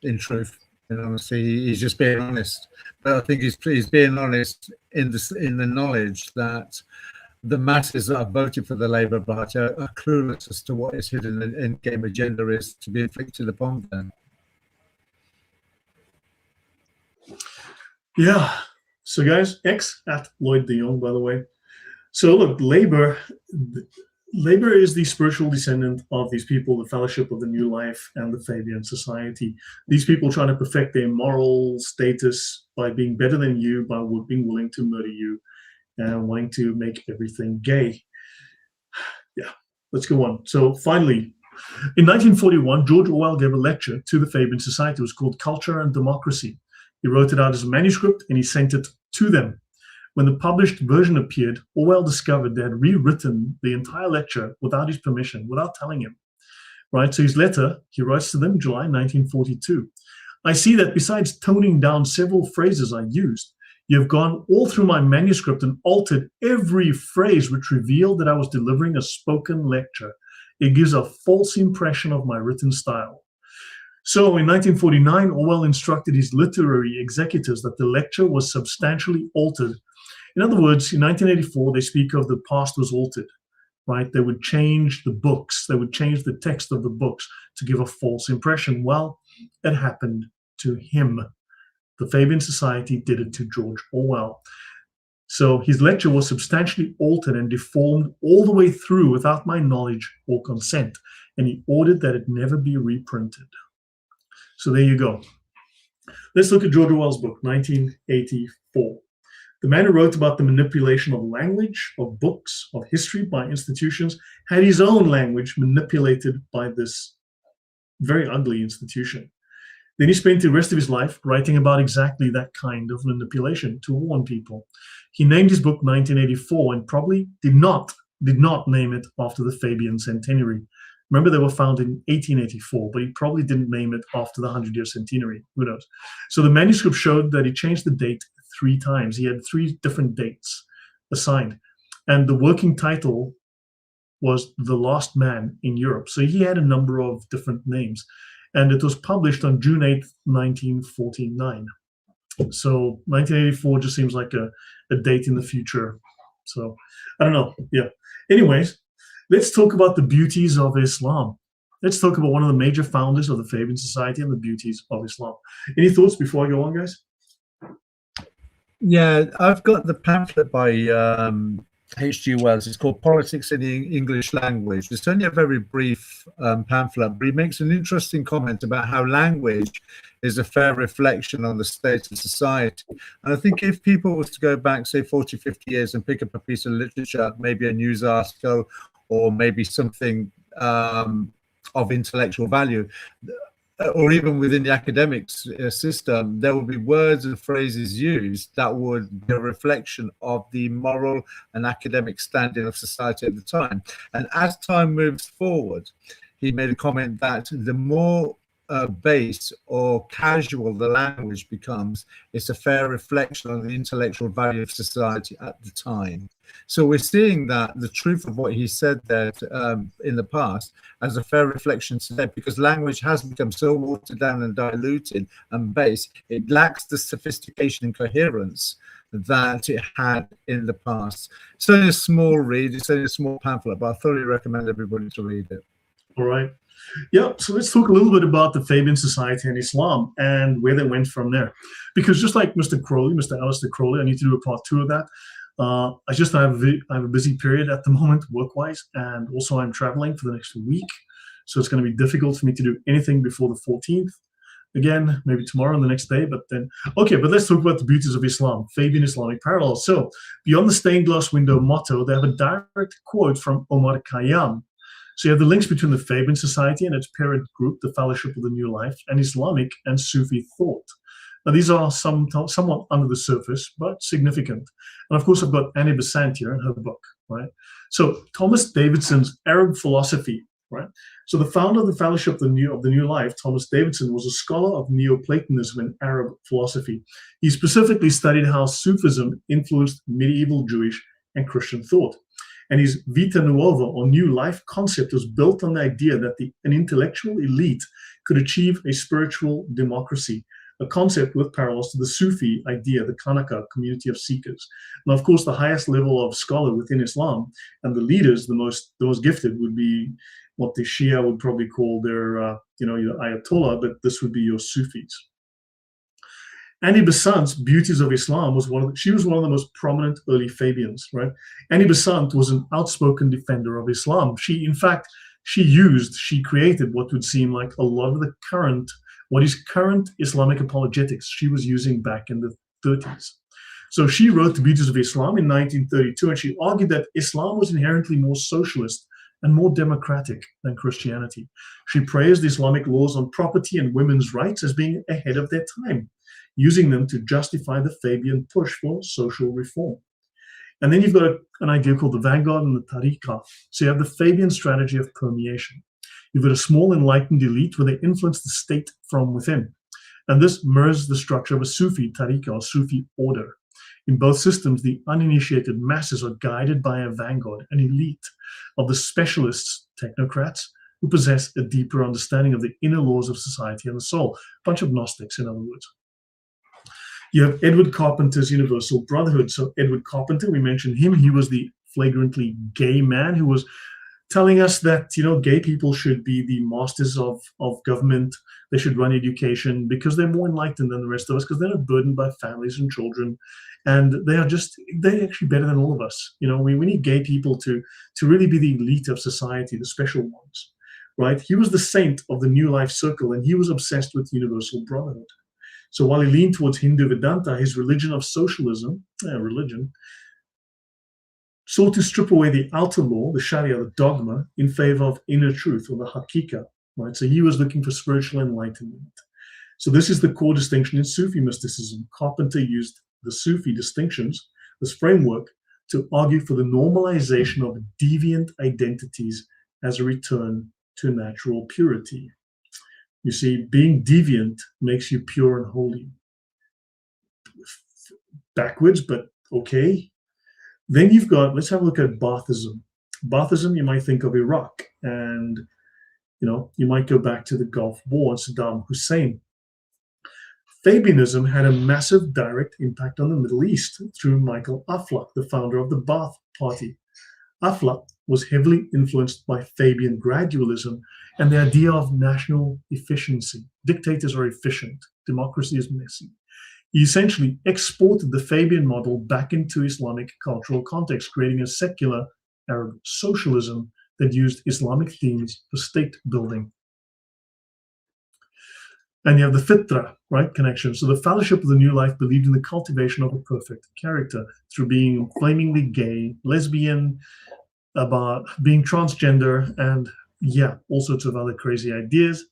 in truth? And honestly, he's just being honest. But I think he's being honest in the knowledge that the masses that have voted for the Labour Party are clueless as to what his hidden end-game agenda is to be inflicted upon them. Yeah. So, guys, X at Lloyd de Jong, by the way. So, look, Labour is the spiritual descendant of these people, the Fellowship of the New Life and the Fabian Society. These people trying to perfect their moral status by being better than you, by being willing to murder you, and wanting to make everything gay. Yeah, let's go on. So finally, in 1941, George Orwell gave a lecture to the Fabian Society. It was called Culture and Democracy. He wrote it out as a manuscript and he sent it to them. When the published version appeared, Orwell discovered they had rewritten the entire lecture without his permission, without telling him. Right? So his letter, he writes to them in July 1942. I see that besides toning down several phrases I used, you have gone all through my manuscript and altered every phrase which revealed that I was delivering a spoken lecture. It gives a false impression of my written style. So in 1949, Orwell instructed his literary executors that the lecture was substantially altered. In other words, in 1984, they speak of the past was altered, right? They would change the books. They would change the text of the books to give a false impression. Well, it happened to him. The Fabian Society did it to George Orwell. So his lecture was substantially altered and deformed all the way through without my knowledge or consent, and he ordered that it never be reprinted. So there you go. Let's look at George Orwell's book, 1984. The man who wrote about the manipulation of language, of books, of history by institutions, had his own language manipulated by this very ugly institution. Then he spent the rest of his life writing about exactly that kind of manipulation to warn people. He named his book 1984 and probably did not name it after the Fabian centenary. Remember, they were founded in 1884, but he probably didn't name it after the 100-year centenary. Who knows? So the manuscript showed that he changed the date 3 times. He had 3 different dates assigned. And the working title was The Last Man in Europe. So he had a number of different names. And it was published on June 8th, 1949. So 1984 just seems like a date in the future. So I don't know. Yeah. Anyways, let's talk about the beauties of Islam. Let's talk about one of the major founders of the Fabian Society and the beauties of Islam. Any thoughts before I go on, guys? Yeah, I've got the pamphlet by H.G. Wells. It's called Politics in the English Language. It's only a very brief pamphlet, but he makes an interesting comment about how language is a fair reflection on the state of society. And I think if people was to go back, say, 40, 50 years and pick up a piece of literature, maybe a news article or maybe something of intellectual value, or even within the academic system, there will be words and phrases used that would be a reflection of the moral and academic standing of society at the time. And as time moves forward, he made a comment that the more base or casual the language becomes, it's a fair reflection on the intellectual value of society at the time. So we're seeing that the truth of what he said there in the past as a fair reflection today, because language has become so watered down and diluted and base, it lacks the sophistication and coherence that it had in the past. It's only a small read, it's only a small pamphlet, but I thoroughly recommend everybody to read it. All right. Yeah, so let's talk a little bit about the Fabian Society and Islam and where they went from there. Because just like Mr. Crowley, Mr. Aleister Crowley, I need to do a part 2 of that. I have a busy period at the moment, work-wise, and also I'm traveling for the next week. So it's going to be difficult for me to do anything before the 14th. Again, maybe tomorrow and the next day, but then, okay, but let's talk about the beauties of Islam, Fabian Islamic parallels. So beyond the stained glass window motto, they have a direct quote from Omar Khayyam. So you have the links between the Fabian Society and its parent group, the Fellowship of the New Life, and Islamic and Sufi thought. Now, these are somewhat under the surface, but significant. And of course, I've got Annie Besant here in her book, right? So Thomas Davidson's Arab philosophy, right? So the founder of the Fellowship of the New Life, Thomas Davidson, was a scholar of Neoplatonism and Arab philosophy. He specifically studied how Sufism influenced medieval Jewish and Christian thought. And his Vita Nuova, or New Life concept, was built on the idea that an intellectual elite could achieve a spiritual democracy, a concept with parallels to the Sufi idea, the Kanaka, community of seekers. Now, of course, the highest level of scholar within Islam and the leaders, the most gifted, would be what the Shia would probably call their, your Ayatollah, but this would be your Sufis. Annie Besant's Beauties of Islam was she was one of the most prominent early Fabians, right? Annie Besant was an outspoken defender of Islam. She created what would seem like a lot of what is current Islamic apologetics she was using back in the 30s. So she wrote The Beauties of Islam in 1932, and she argued that Islam was inherently more socialist and more democratic than Christianity. She praised Islamic laws on property and women's rights as being ahead of their time, using them to justify the Fabian push for social reform. And then you've got an idea called the vanguard and the tariqa. So you have the Fabian strategy of permeation. You've got a small enlightened elite where they influence the state from within. And this mirrors the structure of a Sufi tariqa, or Sufi order. In both systems, the uninitiated masses are guided by a vanguard, an elite of the specialists, technocrats, who possess a deeper understanding of the inner laws of society and the soul. A bunch of Gnostics, in other words. You have Edward Carpenter's Universal Brotherhood. So Edward Carpenter, we mentioned him. He was the flagrantly gay man who was telling us that, gay people should be the masters of government. They should run education because they're more enlightened than the rest of us, because they're not burdened by families and children. And they're actually better than all of us. We need gay people to really be the elite of society, the special ones, right? He was the saint of the New Life Circle, and he was obsessed with Universal Brotherhood. So while he leaned towards Hindu Vedanta, his religion of socialism, sought to strip away the outer law, the Sharia, the dogma, in favor of inner truth, or the Hakika, right? So he was looking for spiritual enlightenment. So this is the core distinction in Sufi mysticism. Carpenter used the Sufi distinctions, this framework, to argue for the normalization of deviant identities as a return to natural purity. You see, being deviant makes you pure and holy. Backwards, but okay. Then you've got, let's have a look at Baathism. Baathism, you might think of Iraq, and you might go back to the Gulf War and Saddam Hussein. Fabianism had a massive direct impact on the Middle East through Michael Aflaq, the founder of the Baath Party. Aflaq was heavily influenced by Fabian gradualism and the idea of national efficiency. Dictators are efficient. Democracy is messy. He essentially exported the Fabian model back into Islamic cultural context, creating a secular Arab socialism that used Islamic themes for state building. And you have the Fitra, right, connection. So the Fellowship of the New Life believed in the cultivation of a perfect character through being flamingly gay, lesbian, about being transgender, and all sorts of other crazy ideas.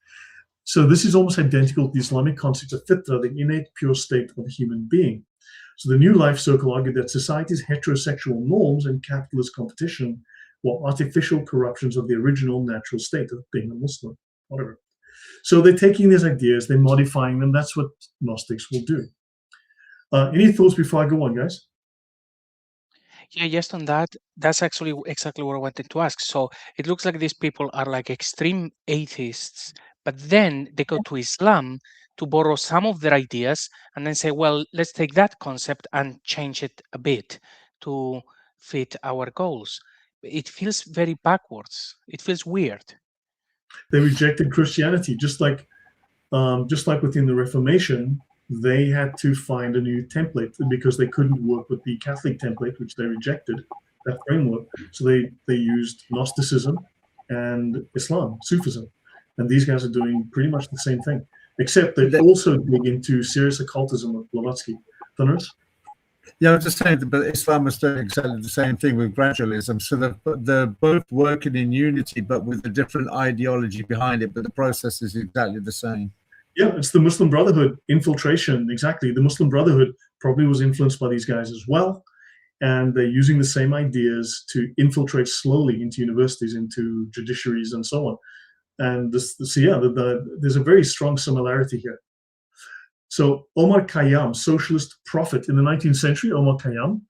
So this is almost identical to the Islamic concept of fitra, the innate pure state of a human being. So the New Life Circle argued that society's heterosexual norms and capitalist competition were artificial corruptions of the original natural state of being a Muslim, whatever. So they're taking these ideas, they're modifying them. That's what Gnostics will do. Any thoughts before I go on, guys? Yeah, just on that, that's actually exactly what I wanted to ask. So it looks like these people are like extreme atheists, but then they go to Islam to borrow some of their ideas and then say, well, let's take that concept and change it a bit to fit our goals. It feels very backwards. It feels weird. They rejected Christianity, just like within the Reformation. They had to find a new template because they couldn't work with the Catholic template, which they rejected, that framework. So they used Gnosticism and Islam, Sufism. And these guys are doing pretty much the same thing, except they also dig into serious occultism of Blavatsky. Thunderous? Yeah, I was just saying, but Islam was doing exactly the same thing with gradualism. So they're both working in unity, but with a different ideology behind it, but the process is exactly the same. Yeah, it's the Muslim Brotherhood infiltration. Exactly. The Muslim Brotherhood probably was influenced by these guys as well. And they're using the same ideas to infiltrate slowly into universities, into judiciaries, and so on. And there's a very strong similarity here. So Omar Khayyam, socialist prophet in the 19th century, Omar Khayyam,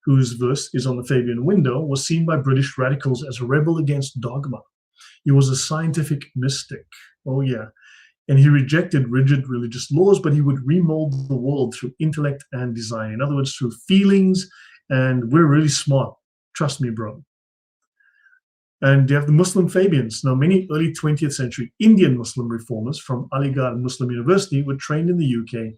whose verse is on the Fabian window, was seen by British radicals as a rebel against dogma. He was a scientific mystic. Oh yeah. And he rejected rigid religious laws, but he would remold the world through intellect and design. In other words, through feelings, and we're really smart. Trust me, bro. And you have the Muslim Fabians. Now, many early 20th century Indian Muslim reformers from Aligarh Muslim University were trained in the UK,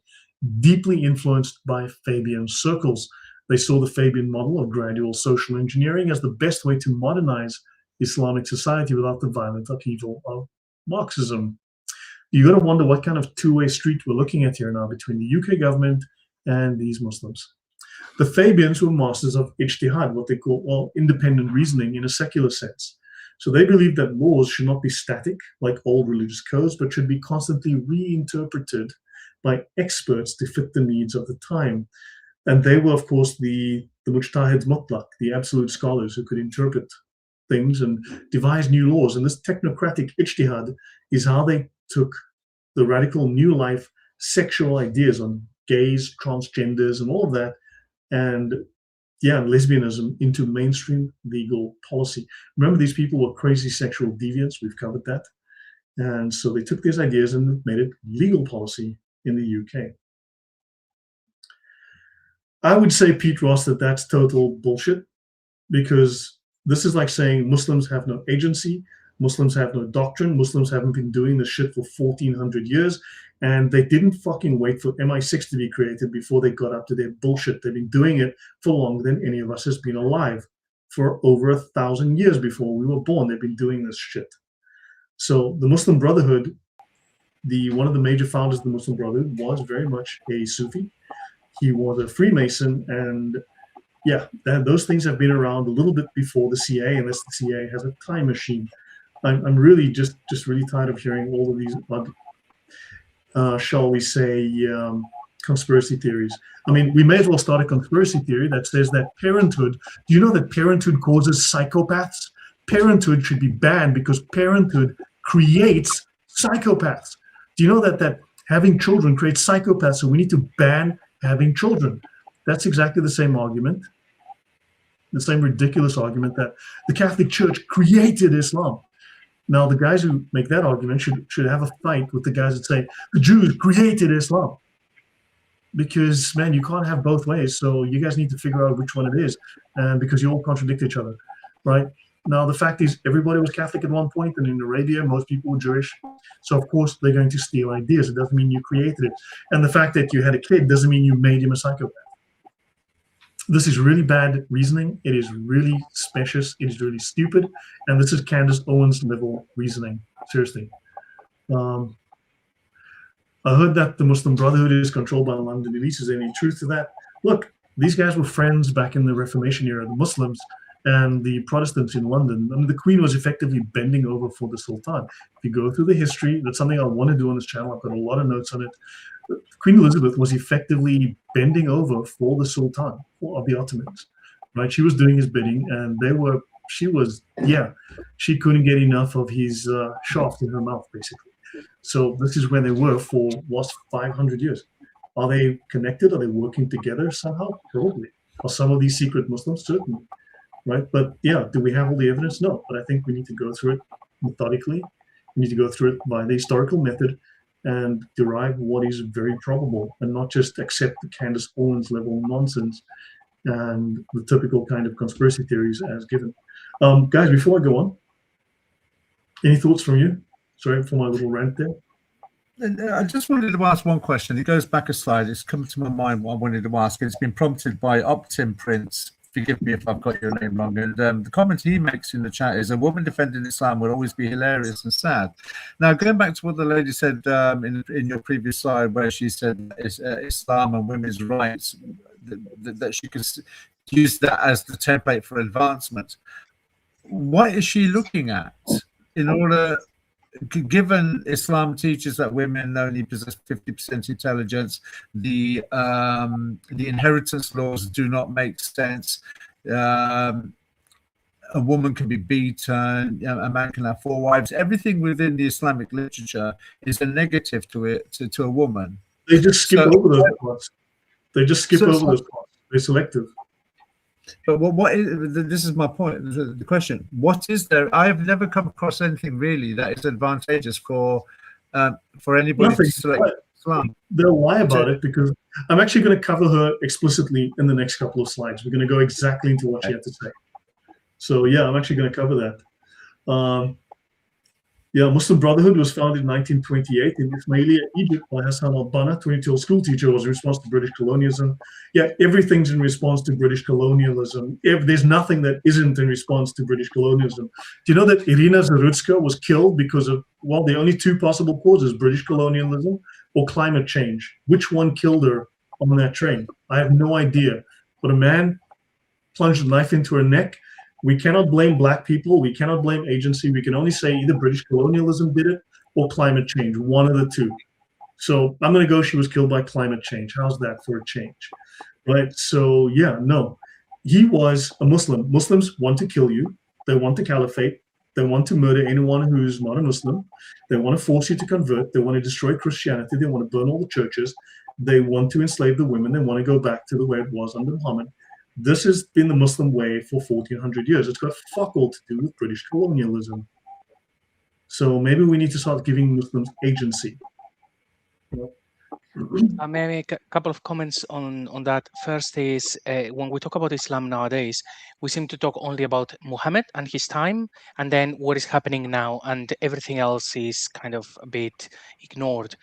deeply influenced by Fabian circles. They saw the Fabian model of gradual social engineering as the best way to modernize Islamic society without the violent upheaval of Marxism. You got to wonder what kind of two-way street we're looking at here now between the UK government and these Muslims. The Fabians were masters of ijtihad, what they call independent reasoning in a secular sense. So they believed that laws should not be static like old religious codes, but should be constantly reinterpreted by experts to fit the needs of the time. And they were, of course, the mujtahid mutlaq, the absolute scholars who could interpret things and devise new laws. And this technocratic ijtihad is how they took the radical new life sexual ideas on gays, transgenders, and all of that, and lesbianism into mainstream legal policy. Remember, these people were crazy sexual deviants. We've covered that. And so they took these ideas and made it legal policy in the UK. I would say, Pete Ross, that that's total bullshit, because this is like saying Muslims have no agency, Muslims have no doctrine, Muslims haven't been doing this shit for 1400 years, and they didn't fucking wait for MI6 to be created before they got up to their bullshit. They've been doing it for longer than any of us has been alive. For over 1,000 years before we were born, they've been doing this shit. So the Muslim Brotherhood, one of the major founders of the Muslim Brotherhood was very much a Sufi. He was a Freemason, and yeah, those things have been around a little bit before the CIA, unless the CIA has a time machine. I'm really just really tired of hearing all of these, shall we say, conspiracy theories. I mean, we may as well start a conspiracy theory that says that parenthood, do you know that parenthood causes psychopaths? Parenthood should be banned because parenthood creates psychopaths. Do you know that having children creates psychopaths, so we need to ban having children? That's exactly the same argument, the same ridiculous argument that the Catholic Church created Islam. Now, the guys who make that argument should have a fight with the guys that say the Jews created Islam. Because, man, you can't have both ways. So you guys need to figure out which one it is, because you all contradict each other, right? Now, the fact is, everybody was Catholic at one point, and in Arabia, most people were Jewish. So, of course, they're going to steal ideas. It doesn't mean you created it. And the fact that you had a kid doesn't mean you made him a psychopath. This is really bad reasoning. It is really specious. It is really stupid. And this is Candace Owens level reasoning. Seriously. I heard that the Muslim Brotherhood is controlled by the London elites. Is there any truth to that? Look, these guys were friends back in the Reformation era, the Muslims and the Protestants in London. I mean, the Queen was effectively bending over for the Sultan. If you go through the history, that's something I want to do on this channel. I've got a lot of notes on it. Queen Elizabeth was effectively bending over for the Sultan of the Ottomans, right? She was doing his bidding, and she couldn't get enough of his shaft in her mouth, basically. So this is where they were for last 500 years. Are they connected? Are they working together somehow? Probably. Are some of these secret Muslims? Certainly, right? But yeah, do we have all the evidence? No, but I think we need to go through it methodically. We need to go through it by the historical method and derive what is very probable, and not just accept the Candace Owens level nonsense and the typical kind of conspiracy theories as given. Guys, before I go on, any thoughts from you? Sorry for my little rant there. I just wanted to ask one question. It goes back a slide. It's come to my mind what I wanted to ask. It's been prompted by Optim Prince. Forgive me if I've got your name wrong. And the comment he makes in the chat is, a woman defending Islam will always be hilarious and sad. Now, going back to what the lady said in your previous slide, where she said Islam and women's rights, that she could use that as the template for advancement. What is she looking at in order given Islam teaches that women only possess 50% intelligence, the inheritance laws do not make sense. A woman can be beaten, a man can have 4 wives. Everything within the Islamic literature is a negative to it, to a woman. They just skip over those parts. They just skip over those parts. They're selective. But what is, this is my point, the question. What is there? I have never come across anything really that is advantageous for anybody to select Islam. They'll lie about it because I'm actually going to cover her explicitly in the next couple of slides. We're going to go exactly into what she had to say. So yeah, I'm actually going to cover that. Yeah, Muslim Brotherhood was founded in 1928 in Ismailia, Egypt, by Hassan al-Banna, 22-year-old school teacher who was in response to British colonialism. Yeah, everything's in response to British colonialism. There's nothing that isn't in response to British colonialism. Do you know that Irina Zarutska was killed because of, well, the only 2 possible causes, British colonialism or climate change? Which one killed her on that train? I have no idea. But a man plunged a knife into her neck. We cannot blame black people. We cannot blame agency. We can only say either British colonialism did it or climate change, one of the 2. So I'm going to go, she was killed by climate change. How's that for a change? Right? So yeah, no. He was a Muslim. Muslims want to kill you. They want the caliphate. They want to murder anyone who's not a Muslim. They want to force you to convert. They want to destroy Christianity. They want to burn all the churches. They want to enslave the women. They want to go back to the way it was under Muhammad. This has been the Muslim way for 1400 years. It's got fuck all to do with British colonialism. So maybe we need to start giving Muslims agency. I may make a couple of comments on that. First is, when we talk about Islam nowadays, we seem to talk only about Muhammad and his time, and then what is happening now, and everything else is kind of a bit ignored.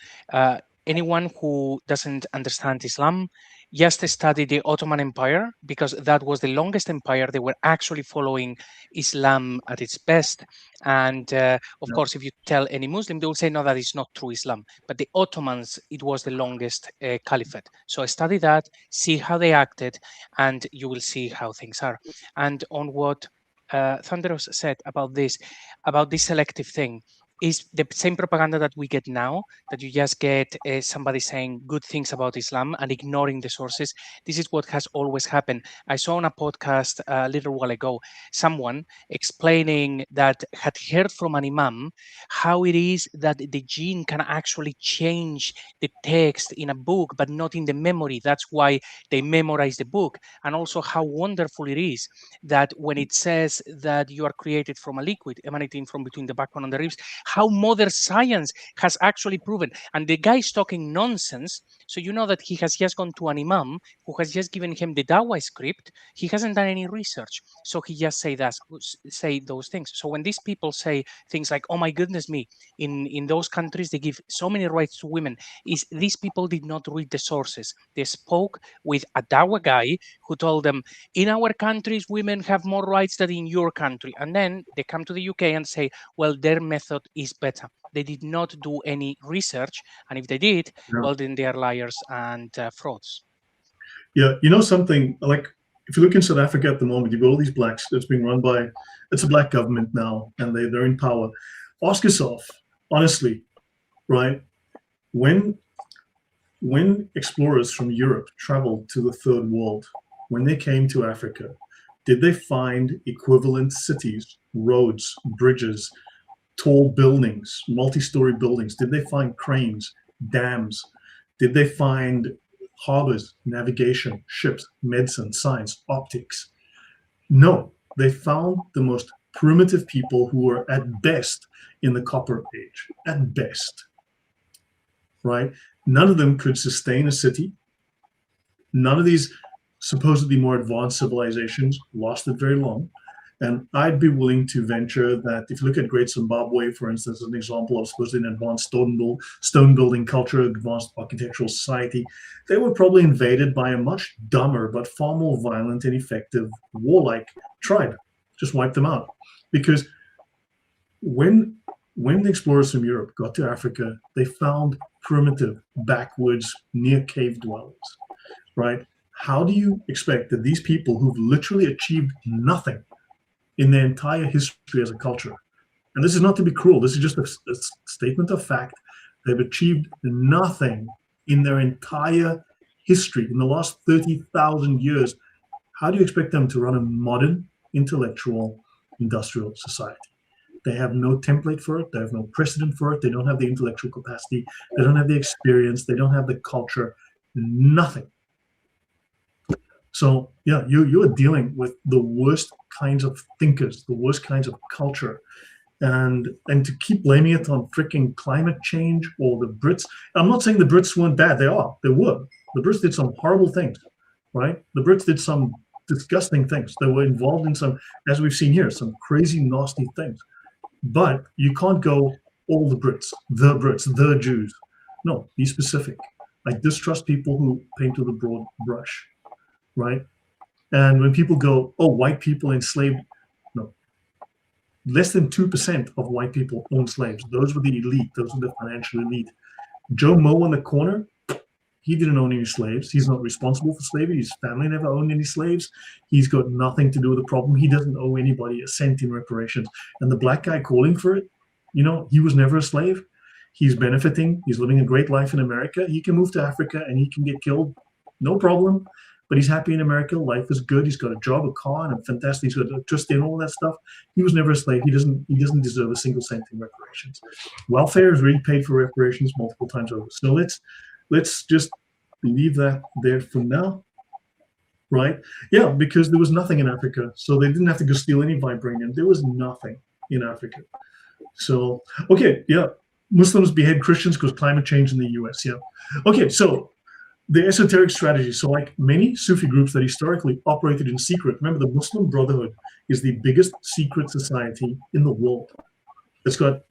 Anyone who doesn't understand Islam, just study the Ottoman Empire, because that was the longest empire. They were actually following Islam at its best. And of course, if you tell any Muslim, they will say, no, that is not true Islam. But the Ottomans, it was the longest caliphate. So study that, see how they acted, and you will see how things are. And on what Thunderos said about this selective thing, is the same propaganda that we get now, that you just get somebody saying good things about Islam and ignoring the sources. This is what has always happened. I saw on a podcast a little while ago, someone explaining that had heard from an imam how it is that the jinn can actually change the text in a book, but not in the memory. That's why they memorize the book. And also how wonderful it is that when it says that you are created from a liquid emanating from between the backbone and the ribs, how modern science has actually proven. And the guy is talking nonsense. So you know that he has just gone to an imam who has just given him the Dawah script. He hasn't done any research. So he just say those things. So when these people say things like, oh my goodness me, in those countries, they give so many rights to women, is these people did not read the sources. They spoke with a Dawah guy who told them, in our countries, women have more rights than in your country. And then they come to the UK and say, well, their method is better. They did not do any research, and if they did, well, then they are liars and frauds. Yeah, you know something, like if you look in South Africa at the moment, you've got all these blacks that's being run by, it's a black government now, and they're in power. Ask yourself, honestly, right, when explorers from Europe traveled to the third world, when they came to Africa, did they find equivalent cities, roads, bridges, tall buildings, multi-story buildings? Did they find cranes, dams? Did they find harbors, navigation, ships, medicine, science, optics? No, they found the most primitive people who were at best in the Copper Age, at best, right? None of them could sustain a city. None of these supposedly more advanced civilizations lasted very long. And I'd be willing to venture that if you look at Great Zimbabwe, for instance, as an example of supposedly an advanced stone building culture, advanced architectural society, they were probably invaded by a much dumber but far more violent and effective warlike tribe. Just wipe them out. Because when the explorers from Europe got to Africa, they found primitive, backwoods, near cave dwellers, right? How do you expect that these people who've literally achieved nothing in their entire history as a culture, And this is not to be cruel. This is just a statement of fact. They've achieved nothing in their entire history, in the last 30,000 years. How do you expect them to run a modern, intellectual, industrial society? They have no template for it. They have no precedent for it. They don't have the intellectual capacity. They don't have the experience. They don't have the culture. Nothing. So yeah, you are dealing with the worst kinds of thinkers, the worst kinds of culture, and to keep blaming it on freaking climate change or the Brits. I'm not saying the Brits weren't bad. They were. The Brits did some horrible things, right? The Brits did some disgusting things. They were involved in some, as we've seen here, some crazy, nasty things. But you can't go all the Brits, the Jews. No, be specific. I distrust people who paint with a broad brush, right? And when people go, oh, white people enslaved, no. Less than 2% of white people own slaves. Those were the elite. Those were the financial elite. Joe Moe on the corner, he didn't own any slaves. He's not responsible for slavery. His family never owned any slaves. He's got nothing to do with the problem. He doesn't owe anybody a cent in reparations. And the black guy calling for it, you know, he was never a slave. He's benefiting. He's living a great life in America. He can move to Africa and he can get killed. No problem. But he's happy in America. Life is good. He's got a job, a car, and a fantastic. He's got electricity and all that stuff. He was never a slave. He doesn't deserve a single cent in reparations. Welfare is really paid for reparations multiple times over. So let's just leave that there for now, right? Yeah, because there was nothing in Africa, so they didn't have to go steal any vibranium. There was nothing in Africa. So okay, yeah, Muslims behead Christians because climate change in the U.S. Yeah, okay, so. The esoteric strategy. So like many Sufi groups that historically operated in secret, remember the Muslim Brotherhood is the biggest secret society in the world. It's got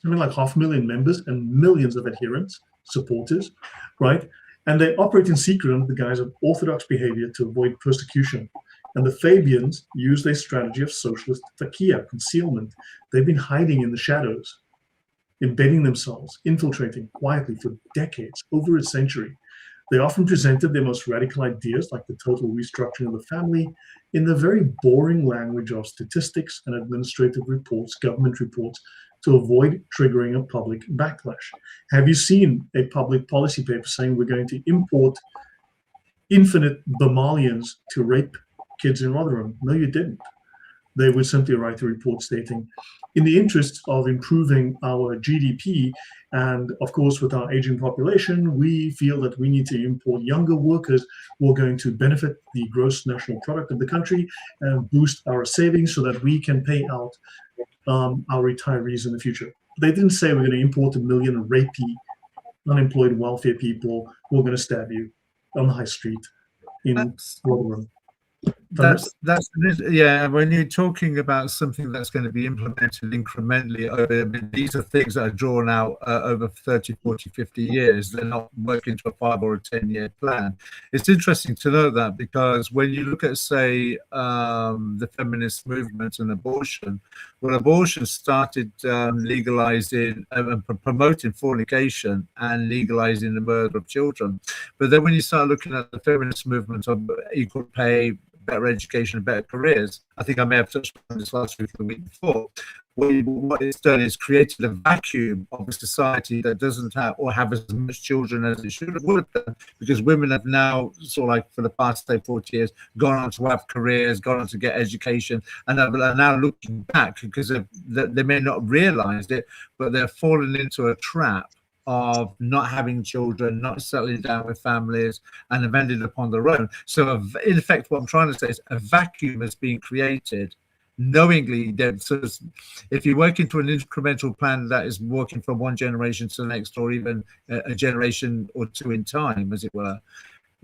something like 500,000 members and millions of adherents, supporters, right? And they operate in secret under the guise of orthodox behavior to avoid persecution. And the Fabians use a strategy of socialist taqiyya, concealment. They've been hiding in the shadows, embedding themselves, infiltrating quietly for decades, over a century. They often presented their most radical ideas, like the total restructuring of the family, in the very boring language of statistics and administrative reports, government reports, to avoid triggering a public backlash. Have you seen a public policy paper saying we're going to import infinite Somalians to rape kids in Rotherham? No, you didn't. They would simply write a report stating, in the interests of improving our GDP, and of course with our aging population, we feel that we need to import younger workers who are going to benefit the gross national product of the country and boost our savings so that we can pay out our retirees in the future. They didn't say we're going to import 1 million rapey, unemployed welfare people who are going to stab you on the high street in Rotherham. Yeah, when you're talking about something that's going to be implemented incrementally over, I mean, these are things that are drawn out over 30, 40, 50 years. They're not working to a 5 or a 10-year plan. It's interesting to know that, because when you look at, say, the feminist movement and abortion, well, abortion started legalizing and promoting fornication and legalizing the murder of children. But then when you start looking at the feminist movement of equal pay, better education, better careers, I think I may have touched on this last week or the week before, what it's done is created a vacuum of a society that doesn't have or have as much children as it should have would have done, because women have now, sort of like for the past, say, 40 years, gone on to have careers, gone on to get education, and are now looking back because they may not have realized it, but they're fallen into a trap of not having children, not settling down with families, and have ended up on their own. So in effect, what I'm trying to say is a vacuum has been created knowingly. That, so if you work into an incremental plan that is working from one generation to the next, or even a generation or two in time, as it were,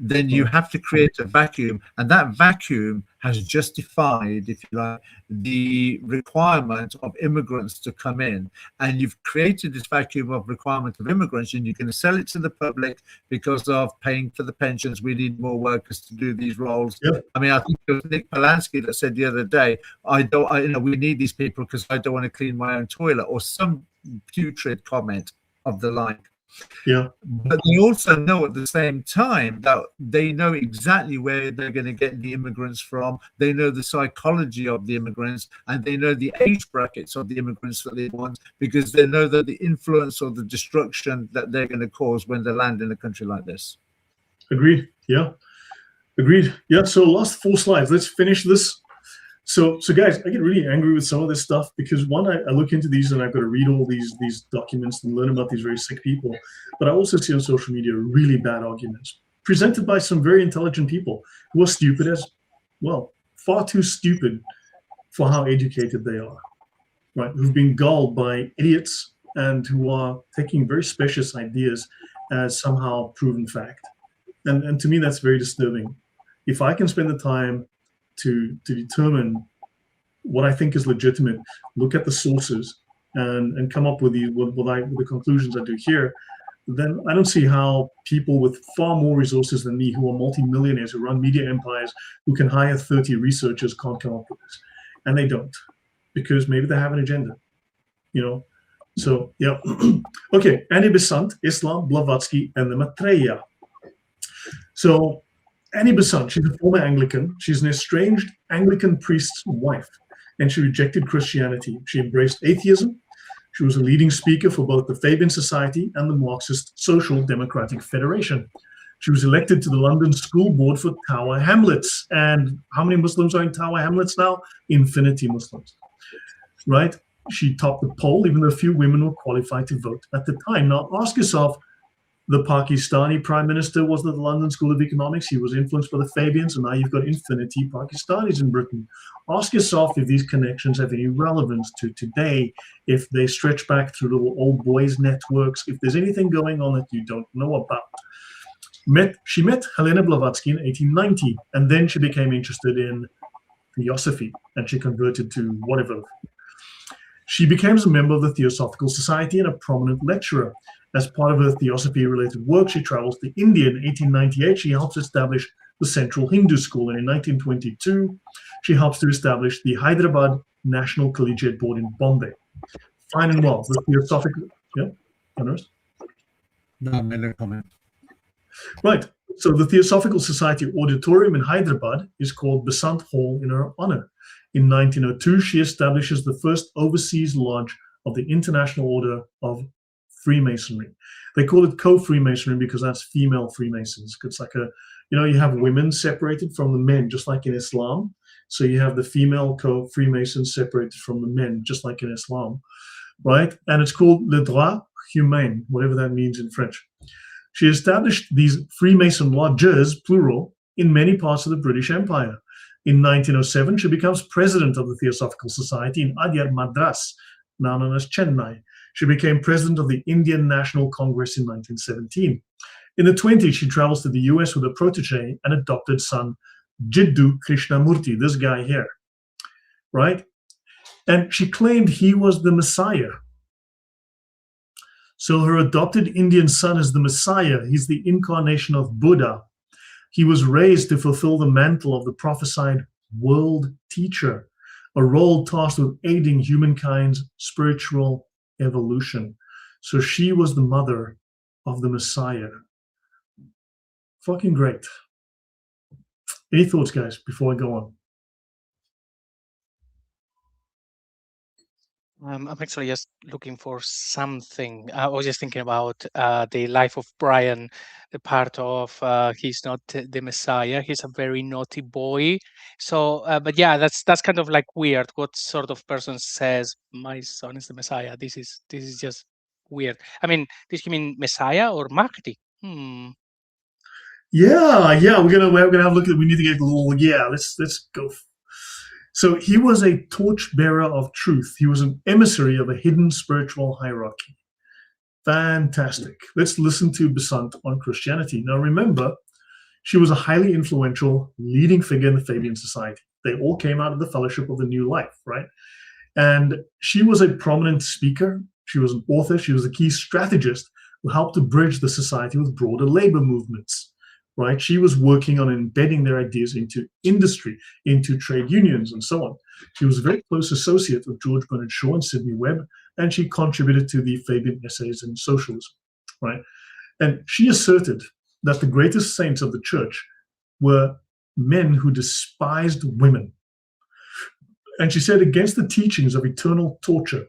then you have to create a vacuum, and that vacuum has justified, if you like, the requirement of immigrants to come in. And you've created this vacuum of requirement of immigrants, and you're going to sell it to the public because of paying for the pensions. We need more workers to do these roles. Yep. I mean, I think it was Nick Polanski that said the other day, we need these people because I don't want to clean my own toilet, or some putrid comment of the like. Yeah. But they also know at the same time that they know exactly where they're going to get the immigrants from. They know the psychology of the immigrants, and they know the age brackets of the immigrants that they want, because they know that the influence or the destruction that they're going to cause when they land in a country like this. Agreed. Yeah. Agreed. Yeah. So last 4 slides. Let's finish this. So guys, I get really angry with some of this stuff because one, I look into these and I've got to read all these documents and learn about these very sick people. But I also see on social media really bad arguments presented by some very intelligent people who are stupid as well, far too stupid for how educated they are, right? Who've been gulled by idiots and who are taking very specious ideas as somehow proven fact. And to me, that's very disturbing. If I can spend the time to determine what I think is legitimate, look at the sources, and come up with the conclusions I do here, then I don't see how people with far more resources than me, who are multimillionaires, who run media empires, who can hire 30 researchers, can't come up with this. And they don't, because maybe they have an agenda, you know? So, yeah. Okay, Annie Besant, Islam, Blavatsky, and the Maitreya. So, Annie Besant, she's a former Anglican. She's an estranged Anglican priest's wife, and she rejected Christianity. She embraced atheism. She was a leading speaker for both the Fabian Society and the Marxist Social Democratic Federation. She was elected to the London School Board for Tower Hamlets. And how many Muslims are in Tower Hamlets now? Infinity Muslims, right? She topped the poll, even though few women were qualified to vote at the time. Now, ask yourself, the Pakistani Prime Minister was at the London School of Economics. He was influenced by the Fabians, and now you've got infinity Pakistanis in Britain. Ask yourself if these connections have any relevance to today, if they stretch back through little old boys networks, if there's anything going on that you don't know about. She met Helena Blavatsky in 1890, and then she became interested in theosophy, and she converted to whatever. She became a member of the Theosophical Society and a prominent lecturer. As part of her theosophy-related work, she travels to India. In 1898, she helps establish the Central Hindu School, and in 1922, she helps to establish the Hyderabad National Collegiate Board in Bombay. Fine and well. The Theosophical, yeah, honors? No, no comment. Right. So the Theosophical Society Auditorium in Hyderabad is called Besant Hall in her honor. In 1902, she establishes the first overseas lodge of the International Order of Freemasonry. They call it co-Freemasonry because that's female Freemasons. It's like you have women separated from the men, just like in Islam. So you have the female co-Freemasons separated from the men, just like in Islam, right? And it's called le droit humain, whatever that means in French. She established these Freemason lodges, plural, in many parts of the British Empire. In 1907, she becomes president of the Theosophical Society in Adyar Madras, now known as Chennai. She became president of the Indian National Congress in 1917. In the 20s, she travels to the US with a protege and adopted son, Jiddu Krishnamurti, this guy here, right? And she claimed he was the Messiah. So her adopted Indian son is the Messiah. He's the incarnation of Buddha. He was raised to fulfill the mantle of the prophesied world teacher, a role tasked with aiding humankind's spiritual evolution. So she was the mother of the Messiah. Fucking great. Any thoughts, guys, before I go on? I'm actually just looking for something. I was just thinking about the life of Brian, the part of he's not the Messiah. He's a very naughty boy. So, but yeah, that's kind of like weird. What sort of person says my son is the Messiah? This is just weird. I mean, does he mean Messiah or Mahdi? Yeah, we're gonna have a look at. We need to get a little. Yeah, let's go. So he was a torchbearer of truth. He was an emissary of a hidden spiritual hierarchy. Fantastic. Let's listen to Besant on Christianity. Now remember, she was a highly influential leading figure in the Fabian Society. They all came out of the Fellowship of the New Life, right? And she was a prominent speaker. She was an author. She was a key strategist who helped to bridge the society with broader labor movements. Right? She was working on embedding their ideas into industry, into trade unions, and so on. She was a very close associate with George Bernard Shaw and Sidney Webb, and she contributed to the Fabian essays in socialism. right? And she asserted that the greatest saints of the church were men who despised women. And she said, against the teachings of eternal torture,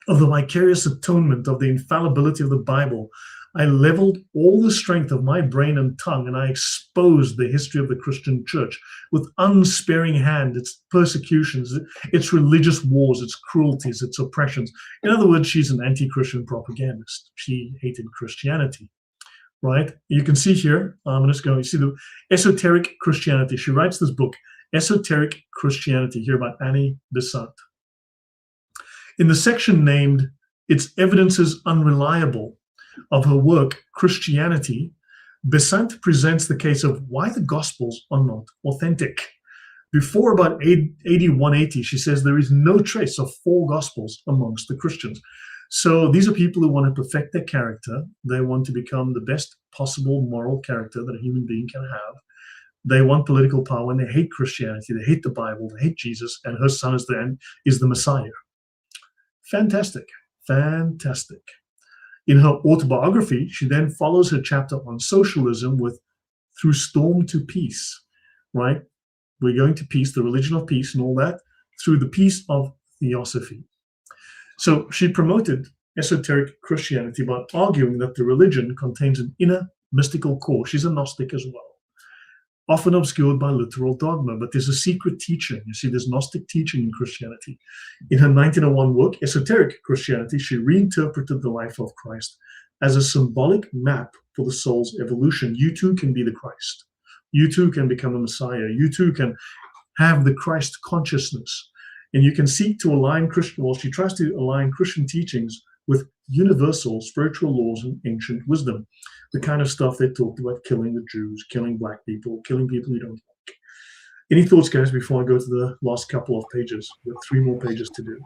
of the vicarious atonement, of the infallibility of the Bible, I leveled all the strength of my brain and tongue, and I exposed the history of the Christian church with unsparing hand, its persecutions, its religious wars, its cruelties, its oppressions. In other words, she's an anti-Christian propagandist. She hated Christianity, right? You can see here, I'm just going to see the esoteric Christianity. She writes this book, Esoteric Christianity, here by Annie Besant. In the section named Its Evidences Unreliable of her work, Christianity, Besant presents the case of why the Gospels are not authentic. Before about AD 180, she says there is no trace of 4 Gospels amongst the Christians. So these are people who want to perfect their character. They want to become the best possible moral character that a human being can have. They want political power, and they hate Christianity. They hate the Bible. They hate Jesus, and her son is the Messiah. Fantastic, fantastic. In her autobiography, she then follows her chapter on socialism with Through Storm to Peace, right? We're going to peace, the religion of peace and all that, through the peace of theosophy. So she promoted esoteric Christianity by arguing that the religion contains an inner mystical core. She's a Gnostic as well, often obscured by literal dogma, but there's a secret teaching. You see, there's Gnostic teaching in Christianity. In her 1901 work, Esoteric Christianity, she reinterpreted the life of Christ as a symbolic map for the soul's evolution. You too can be the Christ. You too can become a Messiah. You too can have the Christ consciousness. And you can seek to align she tries to align Christian teachings with universal spiritual laws and ancient wisdom. The kind of stuff they talked about, killing the Jews, killing black people, killing people you don't like. Any thoughts, guys, before I go to the last couple of pages? We have 3 more pages to do.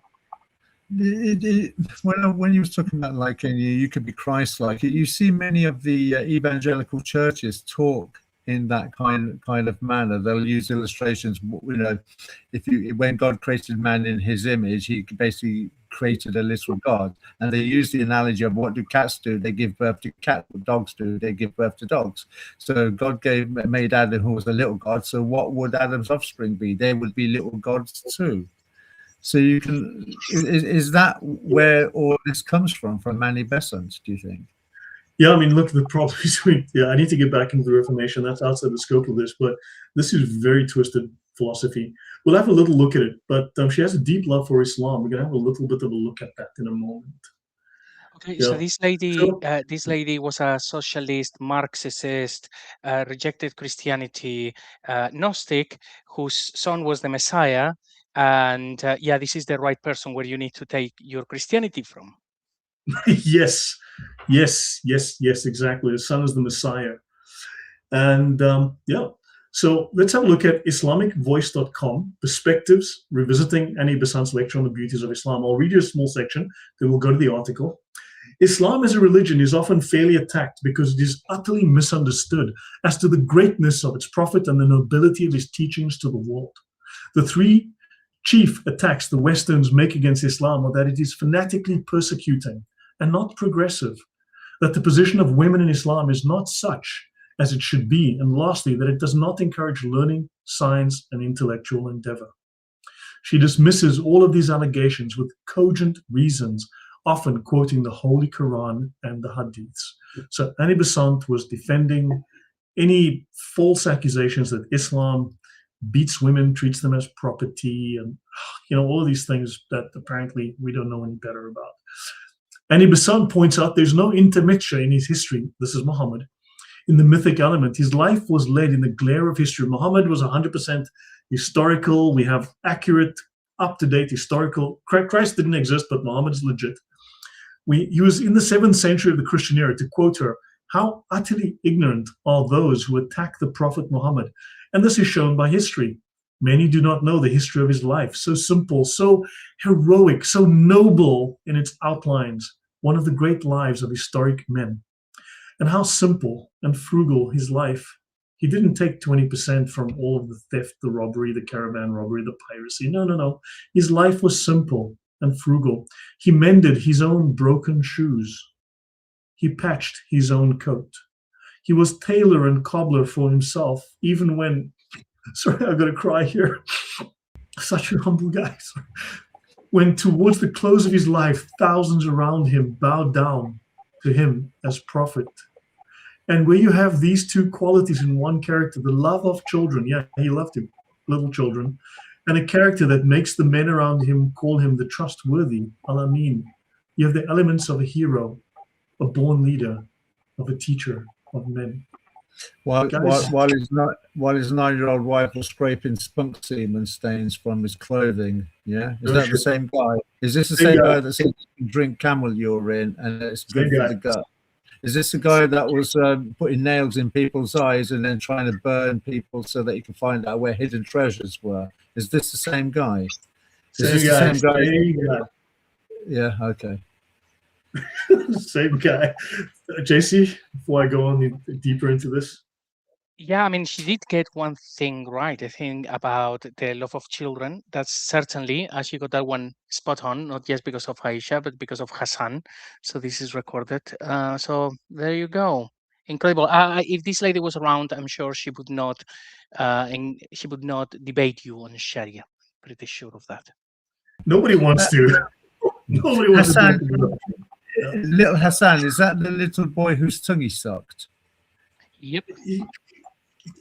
When you was talking about like you could be Christ-like, you see many of the evangelical churches talk in that kind of manner. They'll use illustrations. You know, when God created man in His image, He basically created a little God, and they use the analogy of what do cats do? They give birth to cats. What dogs do? They give birth to dogs. So God made Adam, who was a little God. So what would Adam's offspring be? They would be little gods too. So you can is that where all this comes from Annie Besant, do you think? Yeah, I mean, look, the problem is, I need to get back into the Reformation. That's outside the scope of this, but this is very twisted philosophy. We'll have a little look at it, but she has a deep love for Islam. We're going to have a little bit of a look at that in a moment. Okay, Yeah. so this lady was a socialist, Marxist, rejected Christianity, Gnostic, whose son was the Messiah. And yeah, this is the right person where you need to take your Christianity from. Yes, exactly. The son is the Messiah. And yeah, so let's have a look at IslamicVoice.com, Perspectives, Revisiting Annie Besant's lecture on the beauties of Islam. I'll read you a small section, then we'll go to the article. Islam as a religion is often fairly attacked because it is utterly misunderstood as to the greatness of its prophet and the nobility of his teachings to the world. The 3 chief attacks the Westerns make against Islam are that it is fanatically persecuting and not progressive, that the position of women in Islam is not such as it should be, and lastly, that it does not encourage learning, science, and intellectual endeavor. She dismisses all of these allegations with cogent reasons, often quoting the Holy Quran and the Hadiths. So Annie Besant was defending any false accusations that Islam beats women, treats them as property, and all of these things that apparently we don't know any better about. Annie Besant points out there's no intermixture in his history. This is Muhammad. In the mythic element, his life was led in the glare of history. Muhammad was 100% historical. We have accurate, up-to-date historical. Christ didn't exist, but Muhammad is legit. He was in the 7th century of the Christian era. To quote her, how utterly ignorant are those who attack the Prophet Muhammad. And this is shown by history. Many do not know the history of his life. So simple, so heroic, so noble in its outlines. One of the great lives of historic men. And how simple and frugal his life. He didn't take 20% from all of the theft, the robbery, the caravan robbery, the piracy. No. His life was simple and frugal. He mended his own broken shoes. He patched his own coat. He was tailor and cobbler for himself, even when, sorry, I'm going to cry here. Such a humble guy. Sorry. When towards the close of his life, thousands around him bowed down to him as prophet. And where you have these two qualities in one character, the love of children, yeah, he loved him, little children, and a character that makes the men around him call him the trustworthy, Al-Amin. You have the elements of a hero, a born leader, of a teacher of men. While his 9-year-old wife was scraping spunk semen stains from his clothing, yeah, is that the same guy? Is this the same guy that said you can drink camel urine and it's good for the gut? Is this the guy that was putting nails in people's eyes and then trying to burn people so that you can find out where hidden treasures were? Is this the same guy? Same guy. Yeah. Okay. Same guy. JC, before I go on deeper into this. Yeah, I mean, she did get one thing right, I think, about the love of children. That's certainly, she got that one spot on, not just because of Aisha, but because of Hassan. So this is recorded. So there you go. Incredible. If this lady was around, I'm sure she would not, debate you on Sharia. Pretty sure of that. Nobody wants to. Nobody wants Hassan, to. Little Hassan, is that the little boy whose tongue he sucked? Yep.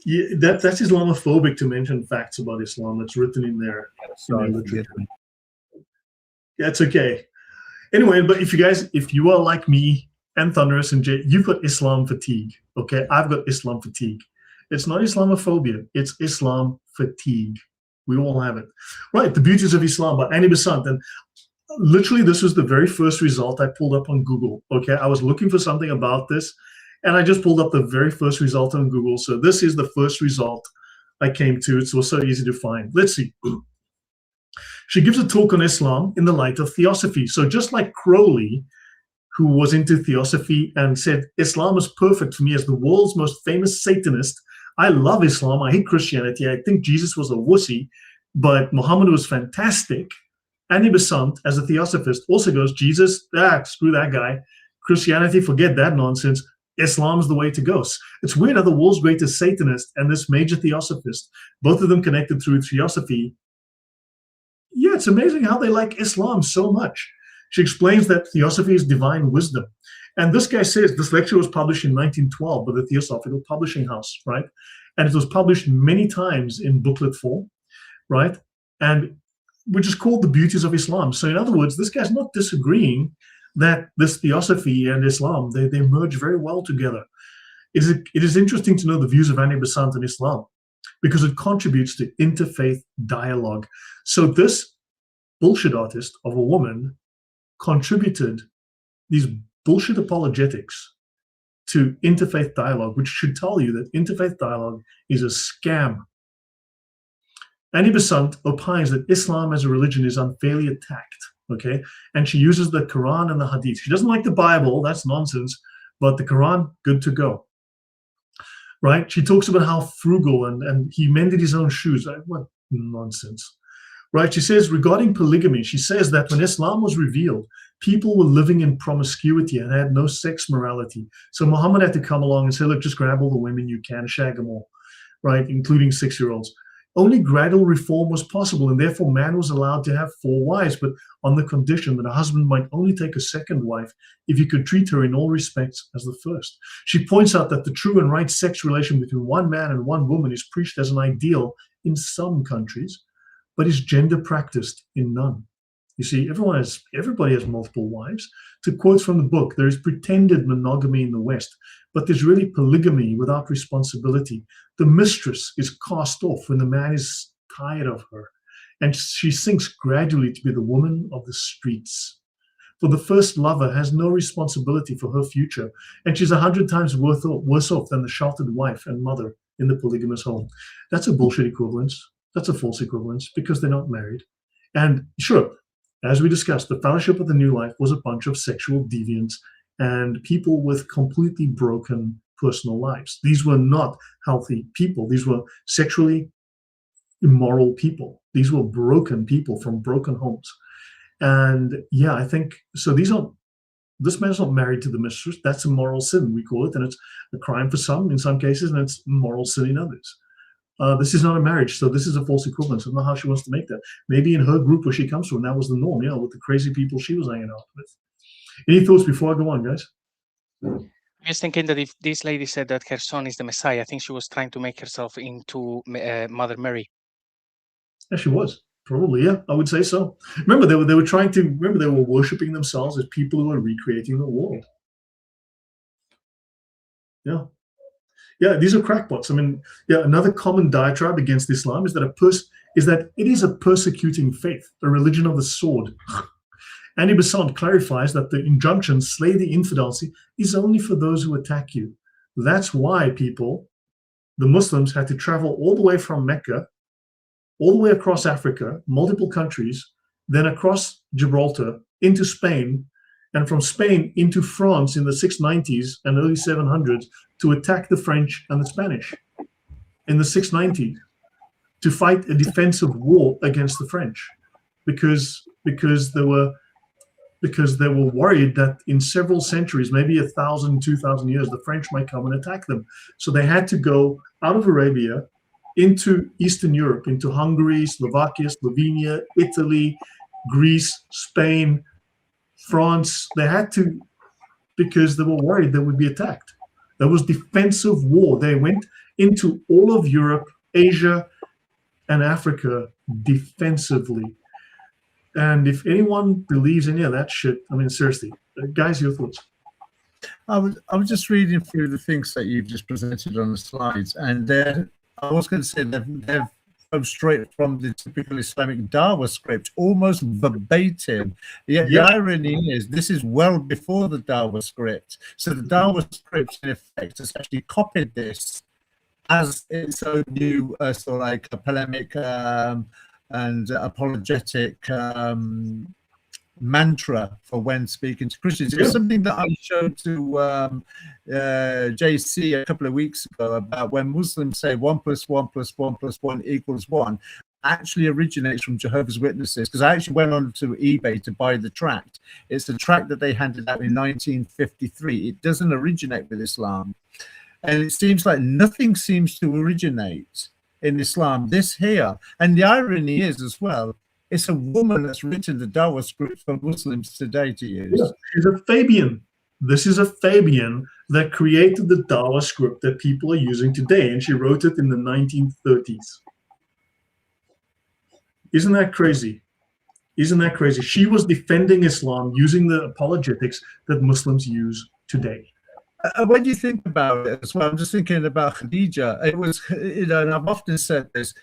Yeah, that's Islamophobic to mention facts about Islam. That's written in there. Yeah, it's okay. Anyway, but if you are like me and Thunderous and Jay, you've got Islam fatigue. Okay, I've got Islam fatigue. It's not Islamophobia. It's Islam fatigue. We all have it. Right, The Beauties of Islam by Annie Besant. And literally, this was the very first result I pulled up on Google. Okay, I was looking for something about this, and I just pulled up the very first result on Google. So this is the first result I came to. It was so easy to find. Let's see. She gives a talk on Islam in the light of theosophy. So just like Crowley, who was into theosophy and said, Islam is perfect for me as the world's most famous Satanist. I love Islam. I hate Christianity. I think Jesus was a wussy, but Muhammad was fantastic. Annie Besant, as a theosophist, also goes, Jesus, screw that guy. Christianity, forget that nonsense. Islam is the way to go. It's weird how the world's greatest Satanist and this major theosophist, both of them connected through theosophy. Yeah, it's amazing how they like Islam so much. She explains that theosophy is divine wisdom. And this guy says, this lecture was published in 1912 by the Theosophical Publishing House, right? And it was published many times in booklet form, right? And which is called The Beauties of Islam. So in other words, this guy's not disagreeing that this theosophy and Islam, they merge very well together. It is interesting to know the views of Annie Besant on Islam because it contributes to interfaith dialogue. So this bullshit artist of a woman contributed these bullshit apologetics to interfaith dialogue, which should tell you that interfaith dialogue is a scam. Annie Besant opines that Islam as a religion is unfairly attacked, okay? And she uses the Quran and the Hadith. She doesn't like the Bible, that's nonsense, but the Quran, good to go, right? She talks about how frugal and he mended his own shoes. What nonsense, right? She says regarding polygamy, she says that when Islam was revealed, people were living in promiscuity and had no sex morality. So Muhammad had to come along and say, look, just grab all the women you can, shag them all, right? Including 6-year-olds. Only gradual reform was possible, and therefore man was allowed to have 4 wives, but on the condition that a husband might only take a second wife if he could treat her in all respects as the first. She points out that the true and right sex relation between one man and one woman is preached as an ideal in some countries, but is gender practiced in none. You see, everybody has multiple wives. To quote from the book, there is pretended monogamy in the West, but there's really polygamy without responsibility. The mistress is cast off when the man is tired of her, and she sinks gradually to be the woman of the streets. For the first lover has no responsibility for her future, and she's 100 times worse off than the sheltered wife and mother in the polygamous home. That's a bullshit equivalence. That's a false equivalence because they're not married. And sure, as we discussed, the Fellowship of the New Life was a bunch of sexual deviants and people with completely broken personal lives. These were not healthy people. These were sexually immoral people. These were broken people from broken homes. And yeah, I think, so these are This man's not married to the mistress. That's a moral sin, we call it, and it's a crime for some in some cases, and it's moral sin in others. This is not a marriage, so this is a false equivalence. I don't know how she wants to make that. Maybe in her group where she comes from, that was the norm, with the crazy people she was hanging out with. Any thoughts before I go on, guys? I was thinking that if this lady said that her son is the Messiah, I think she was trying to make herself into Mother Mary. Yeah, she was. Probably, yeah, I would say so. Remember, they were worshipping themselves as people who are recreating the world. Yeah. Yeah, these are crackpots. I mean, yeah, another common diatribe against Islam is that it is a persecuting faith, a religion of the sword. Annie Besant clarifies that the injunction, slay the infidels, is only for those who attack you. That's why the Muslims, had to travel all the way from Mecca, all the way across Africa, multiple countries, then across Gibraltar into Spain, and from Spain into France in the 690s and early 700s to attack the French and the Spanish in the 690s, to fight a defensive war against the French, because they were worried that in several centuries, maybe 1,000, 2,000 years, the French might come and attack them. So they had to go out of Arabia into Eastern Europe, into Hungary, Slovakia, Slovenia, Italy, Greece, Spain, France. They had to, because they were worried they would be attacked. There was defensive war. They went into all of Europe, Asia, and Africa defensively. And if anyone believes any of that shit, I mean, seriously, guys, your thoughts? I was just reading through the things that you've just presented on the slides, and I was going to say they've come straight from the typical Islamic Dawa script, almost verbatim. Yet the irony is, this is well before the Dawa script. So the Dawa script, in effect, has actually copied this as its own new sort of like a polemic and apologetic mantra for when speaking to Christians. It's something that I showed to JC a couple of weeks ago about when Muslims say 1 + 1 + 1 + 1 = 1 actually originates from Jehovah's Witnesses, because I actually went on to eBay to buy the tract. It's a tract that they handed out in 1953. It doesn't originate with Islam. And it seems like nothing seems to originate in Islam, this here. And the irony is as well, it's a woman that's written the Dawa script for Muslims today to use. Yeah, she's a Fabian. This is a Fabian that created the Dawa script that people are using today, and she wrote it in the 1930s. Isn't that crazy? Isn't that crazy? She was defending Islam using the apologetics that Muslims use today. When you think about it as well, I'm just thinking about Khadija. It was, and I've often said this,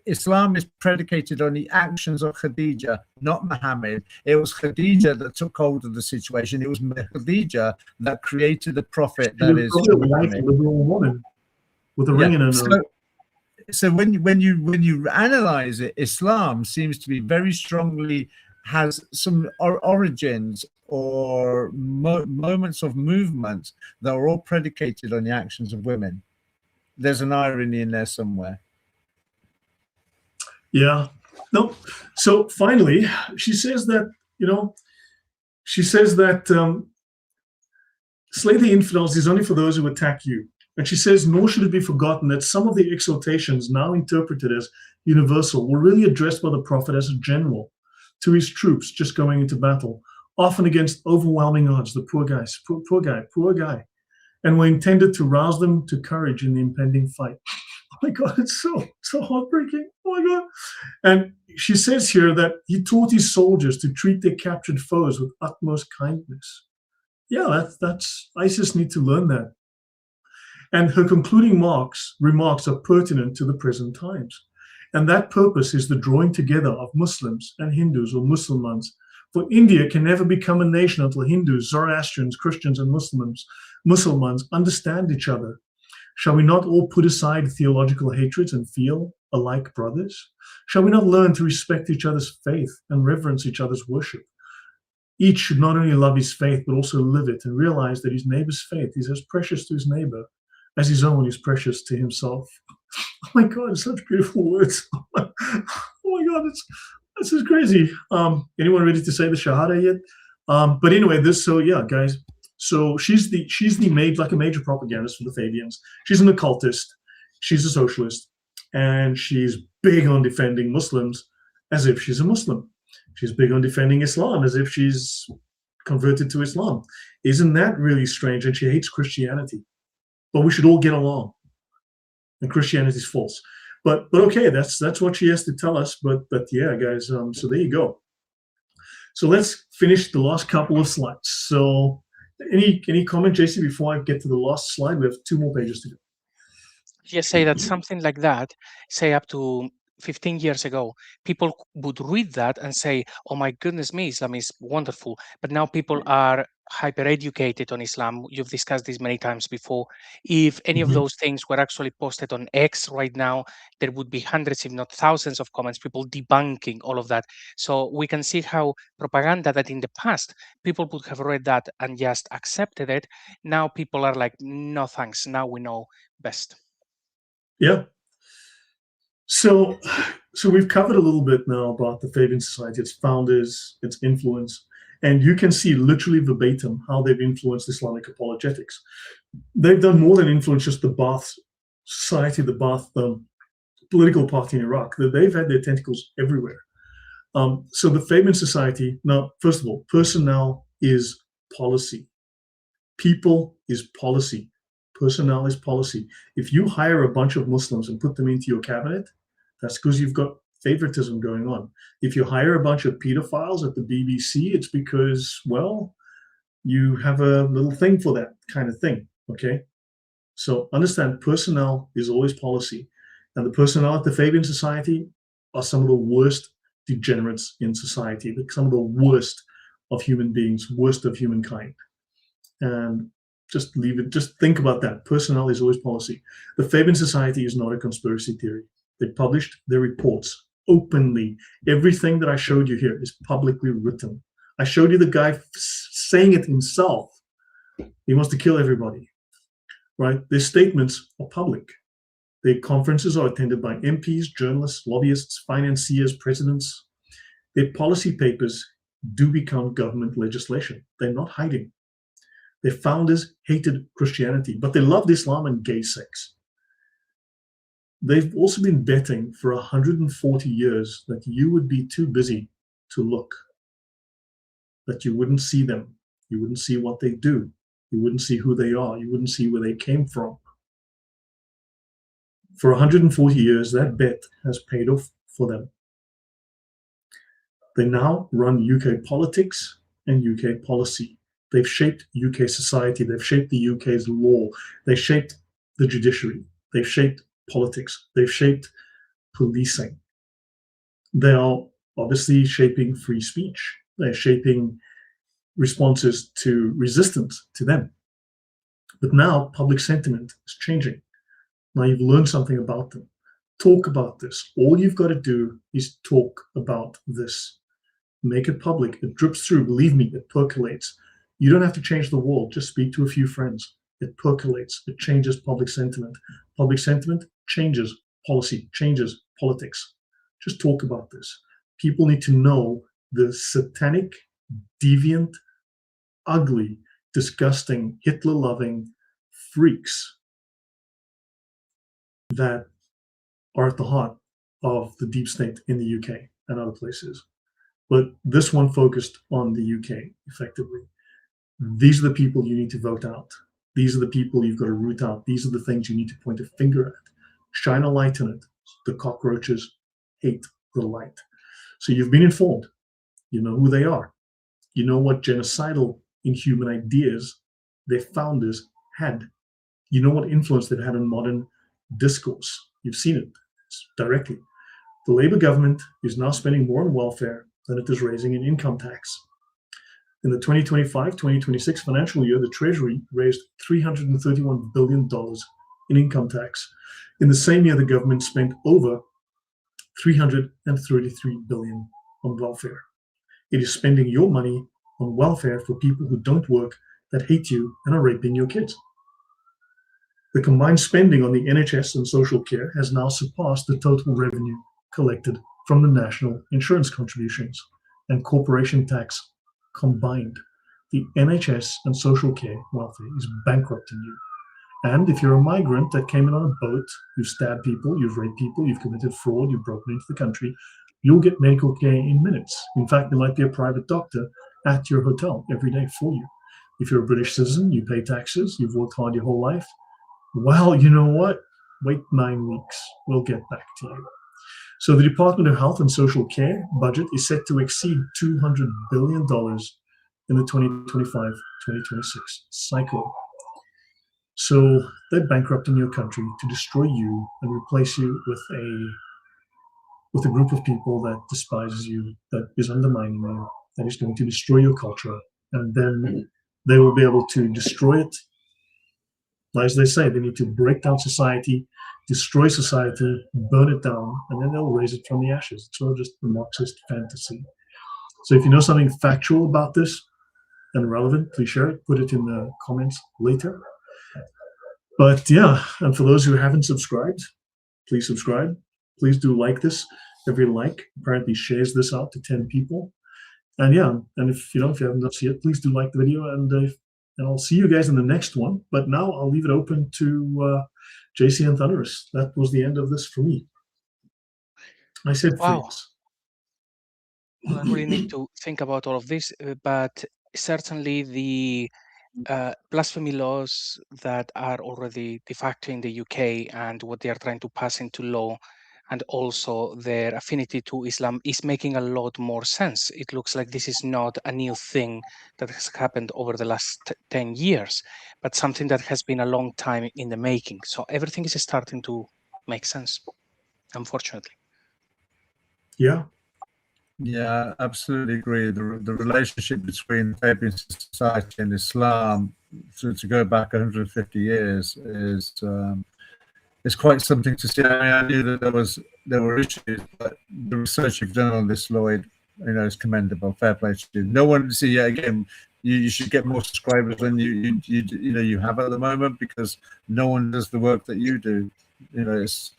Islam is predicated on the actions of Khadija, not Muhammad. It was Khadija that took hold of the situation. It was Khadija that created the prophet that is Muhammad. Liberal woman with a ring in her nose. So when you analyze it, Islam seems to be very strongly, has some origins or moments of movement that are all predicated on the actions of women. There's an irony in there somewhere. Yeah. No. So finally, she says that, slay the infidels is only for those who attack you. And she says, nor should it be forgotten that some of the exhortations now interpreted as universal were really addressed by the prophet as a general to his troops just going into battle, often against overwhelming odds. The poor guy, and were intended to rouse them to courage in the impending fight. Oh my God, it's so heartbreaking. Oh my God. And she says here that he taught his soldiers to treat their captured foes with utmost kindness. Yeah, that's ISIS need to learn that. And her concluding remarks are pertinent to the present times. And that purpose is the drawing together of Muslims and Hindus, or Muslimans. For India can never become a nation until Hindus, Zoroastrians, Christians, and Muslimans understand each other. Shall we not all put aside theological hatreds and feel alike brothers? Shall we not learn to respect each other's faith and reverence each other's worship? Each should not only love his faith, but also live it and realize that his neighbor's faith is as precious to his neighbor as his own is precious to himself. Oh my God, such beautiful words. Oh my God, this is crazy. Anyone ready to say the Shahada yet? But anyway, so yeah, guys. So she's like a major propagandist for the Fabians. She's an occultist. She's a socialist, and she's big on defending Muslims as if she's a Muslim. She's big on defending Islam as if she's converted to Islam. Isn't that really strange? And she hates Christianity. But we should all get along. And Christianity is false. But okay, that's what she has to tell us. But yeah, guys. So there you go. So let's finish the last couple of slides. So any comment, JC, before I get to the last slide? We have 2 more pages to go. Just say that something like that, say up to 15 years ago, people would read that and say, oh my goodness me, Islam is wonderful. But now people are hyper-educated on Islam. You've discussed this many times before. If any of those things were actually posted on X right now, there would be hundreds, if not thousands of comments, people debunking all of that. So we can see how propaganda that in the past, people would have read that and just accepted it. Now people are like, no thanks, now we know best. Yeah. So we've covered a little bit now about the Fabian Society, its founders, its influence, and you can see literally verbatim how they've influenced Islamic apologetics. They've done more than influence just the Ba'ath Society, the Ba'ath political party in Iraq. They've had their tentacles everywhere. So the Fabian Society, now, first of all, personnel is policy. People is policy. Personnel is policy. If you hire a bunch of Muslims and put them into your cabinet, that's because you've got favoritism going on. If you hire a bunch of pedophiles at the BBC, it's because, well, you have a little thing for that kind of thing, okay? So understand, personnel is always policy. And the personnel at the Fabian Society are some of the worst degenerates in society, some of the worst of human beings, worst of humankind. And just leave it, just think about that. Personnel is always policy. The Fabian Society is not a conspiracy theory. They published their reports openly. Everything that I showed you here is publicly written. I showed you the guy saying it himself. He wants to kill everybody, right? Their statements are public. Their conferences are attended by MPs, journalists, lobbyists, financiers, presidents. Their policy papers do become government legislation. They're not hiding. Their founders hated Christianity, but they loved Islam and gay sex. They've also been betting for 140 years that you would be too busy to look, that you wouldn't see them, you wouldn't see what they do, you wouldn't see who they are, you wouldn't see where they came from. For 140 years, that bet has paid off for them. They now run UK politics and UK policy. They've shaped UK society, they've shaped the UK's law, they've shaped the judiciary, they've shaped politics, they've shaped policing. They are obviously shaping free speech. They're shaping responses to resistance to them. But now public sentiment is changing. Now you've learned something about them. Talk about this. All you've got to do is talk about this. Make it public. It drips through. Believe me, it percolates. You don't have to change the world. Just speak to a few friends. It percolates. It changes public sentiment. Public sentiment changes policy, changes politics. Just talk about this. People need to know the satanic, deviant, ugly, disgusting, Hitler-loving freaks that are at the heart of the deep state in the UK and other places. But this one focused on the UK effectively. These are the people you need to vote out. These are the people you've got to root out. These are the things you need to point a finger at. Shine a light on it. The cockroaches hate the light. So you've been informed. You know who they are. You know what genocidal, inhuman ideas their founders had. You know what influence they've had on modern discourse. You've seen it directly. The Labour government is now spending more on welfare than it is raising in income tax. In the 2025-2026 financial year, the Treasury raised $331 billion in income tax. In the same year, the government spent over $333 billion on welfare. It is spending your money on welfare for people who don't work, that hate you, and are raping your kids. The combined spending on the NHS and social care has now surpassed the total revenue collected from the national insurance contributions and corporation tax combined, the NHS and social care welfare is bankrupting you. And if you're a migrant that came in on a boat, you've stabbed people, you've raped people, you've committed fraud, you've broken into the country, you'll get medical care in minutes. In fact, there might be a private doctor at your hotel every day for you. If you're a British citizen, you pay taxes, you've worked hard your whole life, well, you know what? Wait 9 weeks. We'll get back to you. So the Department of Health and Social Care budget is set to exceed $200 billion in the 2025-2026 cycle. So they're bankrupting your country to destroy you and replace you with a group of people that despises you, that is undermining you, that is going to destroy your culture, and then they will be able to destroy it. As they say, they need to break down society, destroy society, burn it down, and then they'll raise it from the ashes. It's all just a Marxist fantasy. So if you know something factual about this and relevant, please share it, put it in the comments later. But yeah, and for those who haven't subscribed, please subscribe. Please do like this. Every like apparently shares this out to 10 people. And yeah, and if you haven't done so yet, please do like the video, and I'll see you guys in the next one. But now I'll leave it open to JC and Thunderous. That was the end of this for me. I said Wow. freeze. Well, I really need to think about all of this, but certainly the blasphemy laws that are already de facto in the UK and what they are trying to pass into law, and also their affinity to Islam, is making a lot more sense. It looks like this is not a new thing that has happened over the last 10 years, but something that has been a long time in the making. So everything is starting to make sense, unfortunately. Yeah. Yeah, absolutely agree. The relationship between Fabian Society and Islam, to go back 150 years, is quite something to see. I mean, I knew that there were issues, but the research you've done on this, Lloyd, is commendable. Fair play to you. No one, see, again, you should get more subscribers than you have at the moment, because no one does the work that you do. It's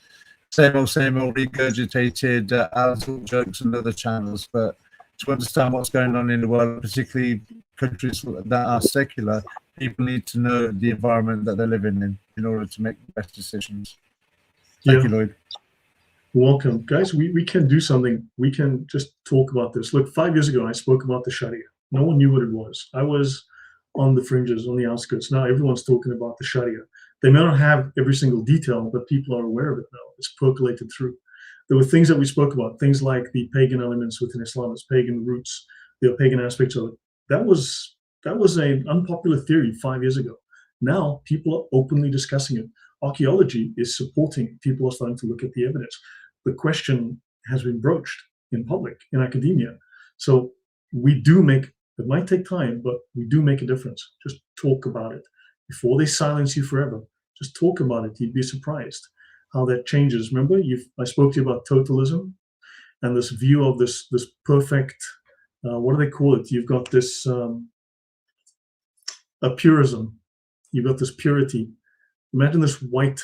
same old regurgitated adult jokes and other channels. But to understand what's going on in the world, particularly countries that are secular, people need to know the environment that they're living in order to make the best decisions. Thank you, Lloyd. Welcome. Guys, we can do something. We can just talk about this. Look, 5 years ago, I spoke about the Sharia. No one knew what it was. I was on the fringes, on the outskirts. Now everyone's talking about the Sharia. They may not have every single detail, but people are aware of it now. It's percolated through. There were things that we spoke about, things like the pagan elements within Islam, its pagan roots, the pagan aspects of it. That was an unpopular theory 5 years ago. Now people are openly discussing it. Archaeology is supporting. People are starting to look at the evidence. The question has been broached in public, in academia. So we do make, it might take time, but we do make a difference. Just talk about it. Before they silence you forever, just talk about it. You'd be surprised how that changes. Remember, I spoke to you about totalism and this view of this perfect, what do they call it? You've got this a purism. You've got this purity. Imagine this white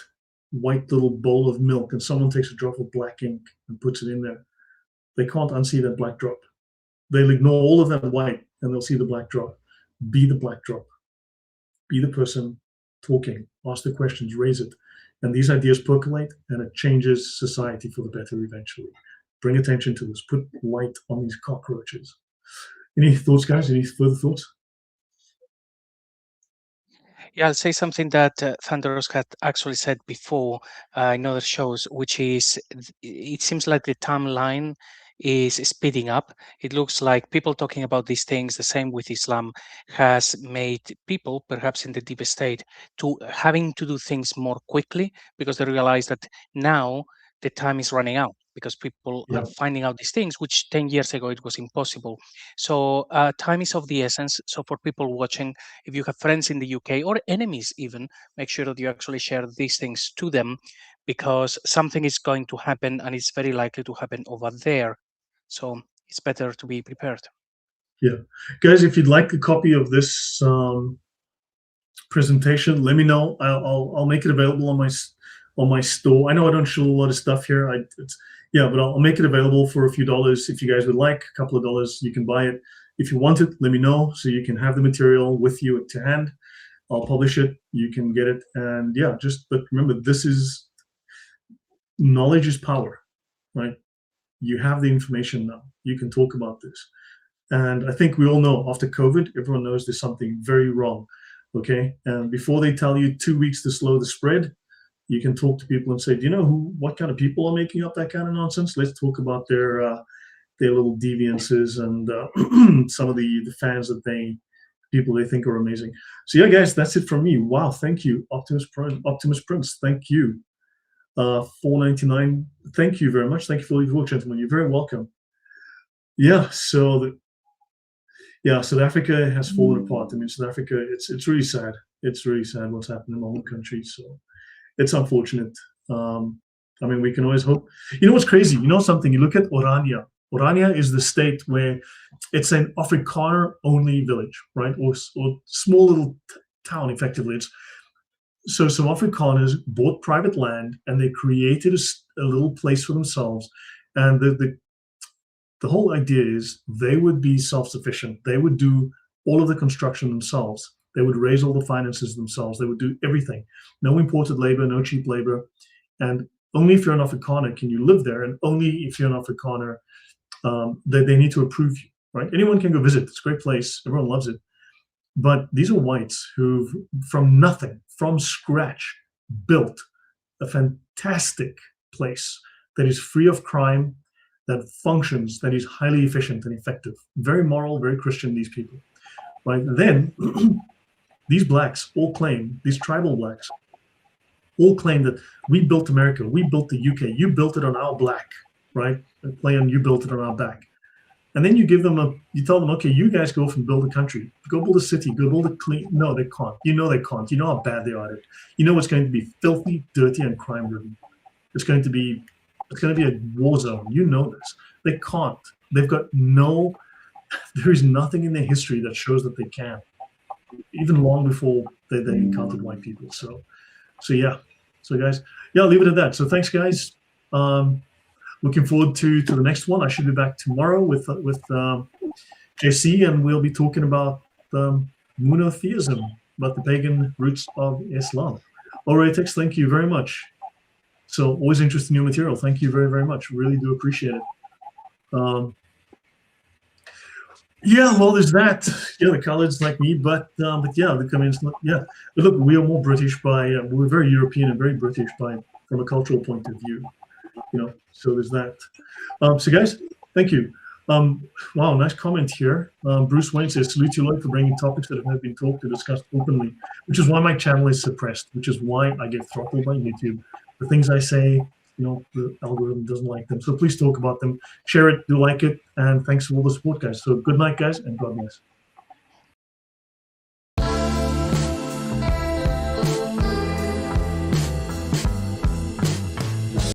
little bowl of milk, and someone takes a drop of black ink and puts it in there. They can't unsee that black drop. They'll ignore all of that white and they'll see the black drop. Be the black drop. Be the person talking. Ask the questions, raise it. And these ideas percolate, and it changes society for the better eventually. Bring attention to this. Put light on these cockroaches. Any thoughts, guys? Any further thoughts? Yeah, I'll say something that Thunderous had actually said before in other shows, which is it seems like the timeline is speeding up. It looks like people talking about these things, the same with Islam, has made people, perhaps in the deep state, to having to do things more quickly, because they realize that now the time is running out, because people are finding out these things, which 10 years ago it was impossible. So time is of the essence. So for people watching, if you have friends in the UK or enemies even, make sure that you actually share these things to them, because something is going to happen, and it's very likely to happen over there. So it's better to be prepared. Yeah. Guys, if you'd like a copy of this presentation, let me know. I'll make it available on my store. I know I don't show a lot of stuff here. But I'll make it available for a few dollars. If you guys would like a couple of dollars, you can buy it. if you want it, let me know so you can have the material with you to hand. I'll publish it. You can get it. And yeah, but remember, knowledge is power, right? You have the information now. You can talk about this. And I think we all know after COVID, everyone knows there's something very wrong, okay? And before they tell you 2 weeks to slow the spread, you can talk to people and say, do you know what kind of people are making up that kind of nonsense? Let's talk about their little deviances and some of the fans that people they think are amazing. So yeah, guys, that's it from me. Wow, thank you, Optimus Prince. Thank you. $4.99. Thank you very much. Thank you for your work, gentlemen. You're very welcome. Yeah, so South Africa has fallen apart. I mean, South Africa, it's really sad. It's really sad what's happened in my own country. So it's unfortunate. I mean, we can always hope. You know what's crazy? You know something? You look at Orania. Orania is the state where it's an Afrikaner-only village, right? Or small little town, effectively. So some Afrikaners bought private land and they created a little place for themselves. And the whole idea is they would be self-sufficient. They would do all of the construction themselves. They would raise all the finances themselves. They would do everything. No imported labor, no cheap labor. And only if you're an Afrikaner can you live there. And only if you're an Afrikaner, they need to approve you, right? Anyone can go visit. It's a great place. Everyone loves it. But these are whites who've, from nothing, from scratch, built a fantastic place that is free of crime, that functions, that is highly efficient and effective. Very moral, very Christian, these people, right? And then these blacks all claim, these tribal blacks, all claim that we built America, we built the UK, you built it on our black, right? And play on you built it on our back. And then you tell them, okay, you guys go off and build a country, go build a city, go build a clean. No, they can't. You know they can't. You know how bad they are at it. You know it's going to be filthy, dirty, and crime-driven. It's going to be a war zone. You know this. They can't. They've got there is nothing in their history that shows that they can, even long before they encountered white people. So yeah. So guys, yeah, I'll leave it at that. So thanks, guys. Looking forward to the next one. I should be back tomorrow with JC, and we'll be talking about monotheism, about the pagan roots of Islam. All right, Tex, thank you very much. So always interesting new material. Thank you very, very much. Really do appreciate it. Yeah, well, there's that. Yeah, the coloreds like me, but yeah, the communists. Yeah, but look, we are more British we're very European and very British from a cultural point of view. You know, so there's that. So guys, thank you. Wow, nice comment here. Bruce Wayne says, salute you, Lloyd, for bringing topics that have never been talked or discussed openly, which is why my channel is suppressed, which is why I get throttled by YouTube. The things I say, you know, the algorithm doesn't like them. So please talk about them, share it, do like it, and thanks for all the support, guys. So good night, guys, and God bless.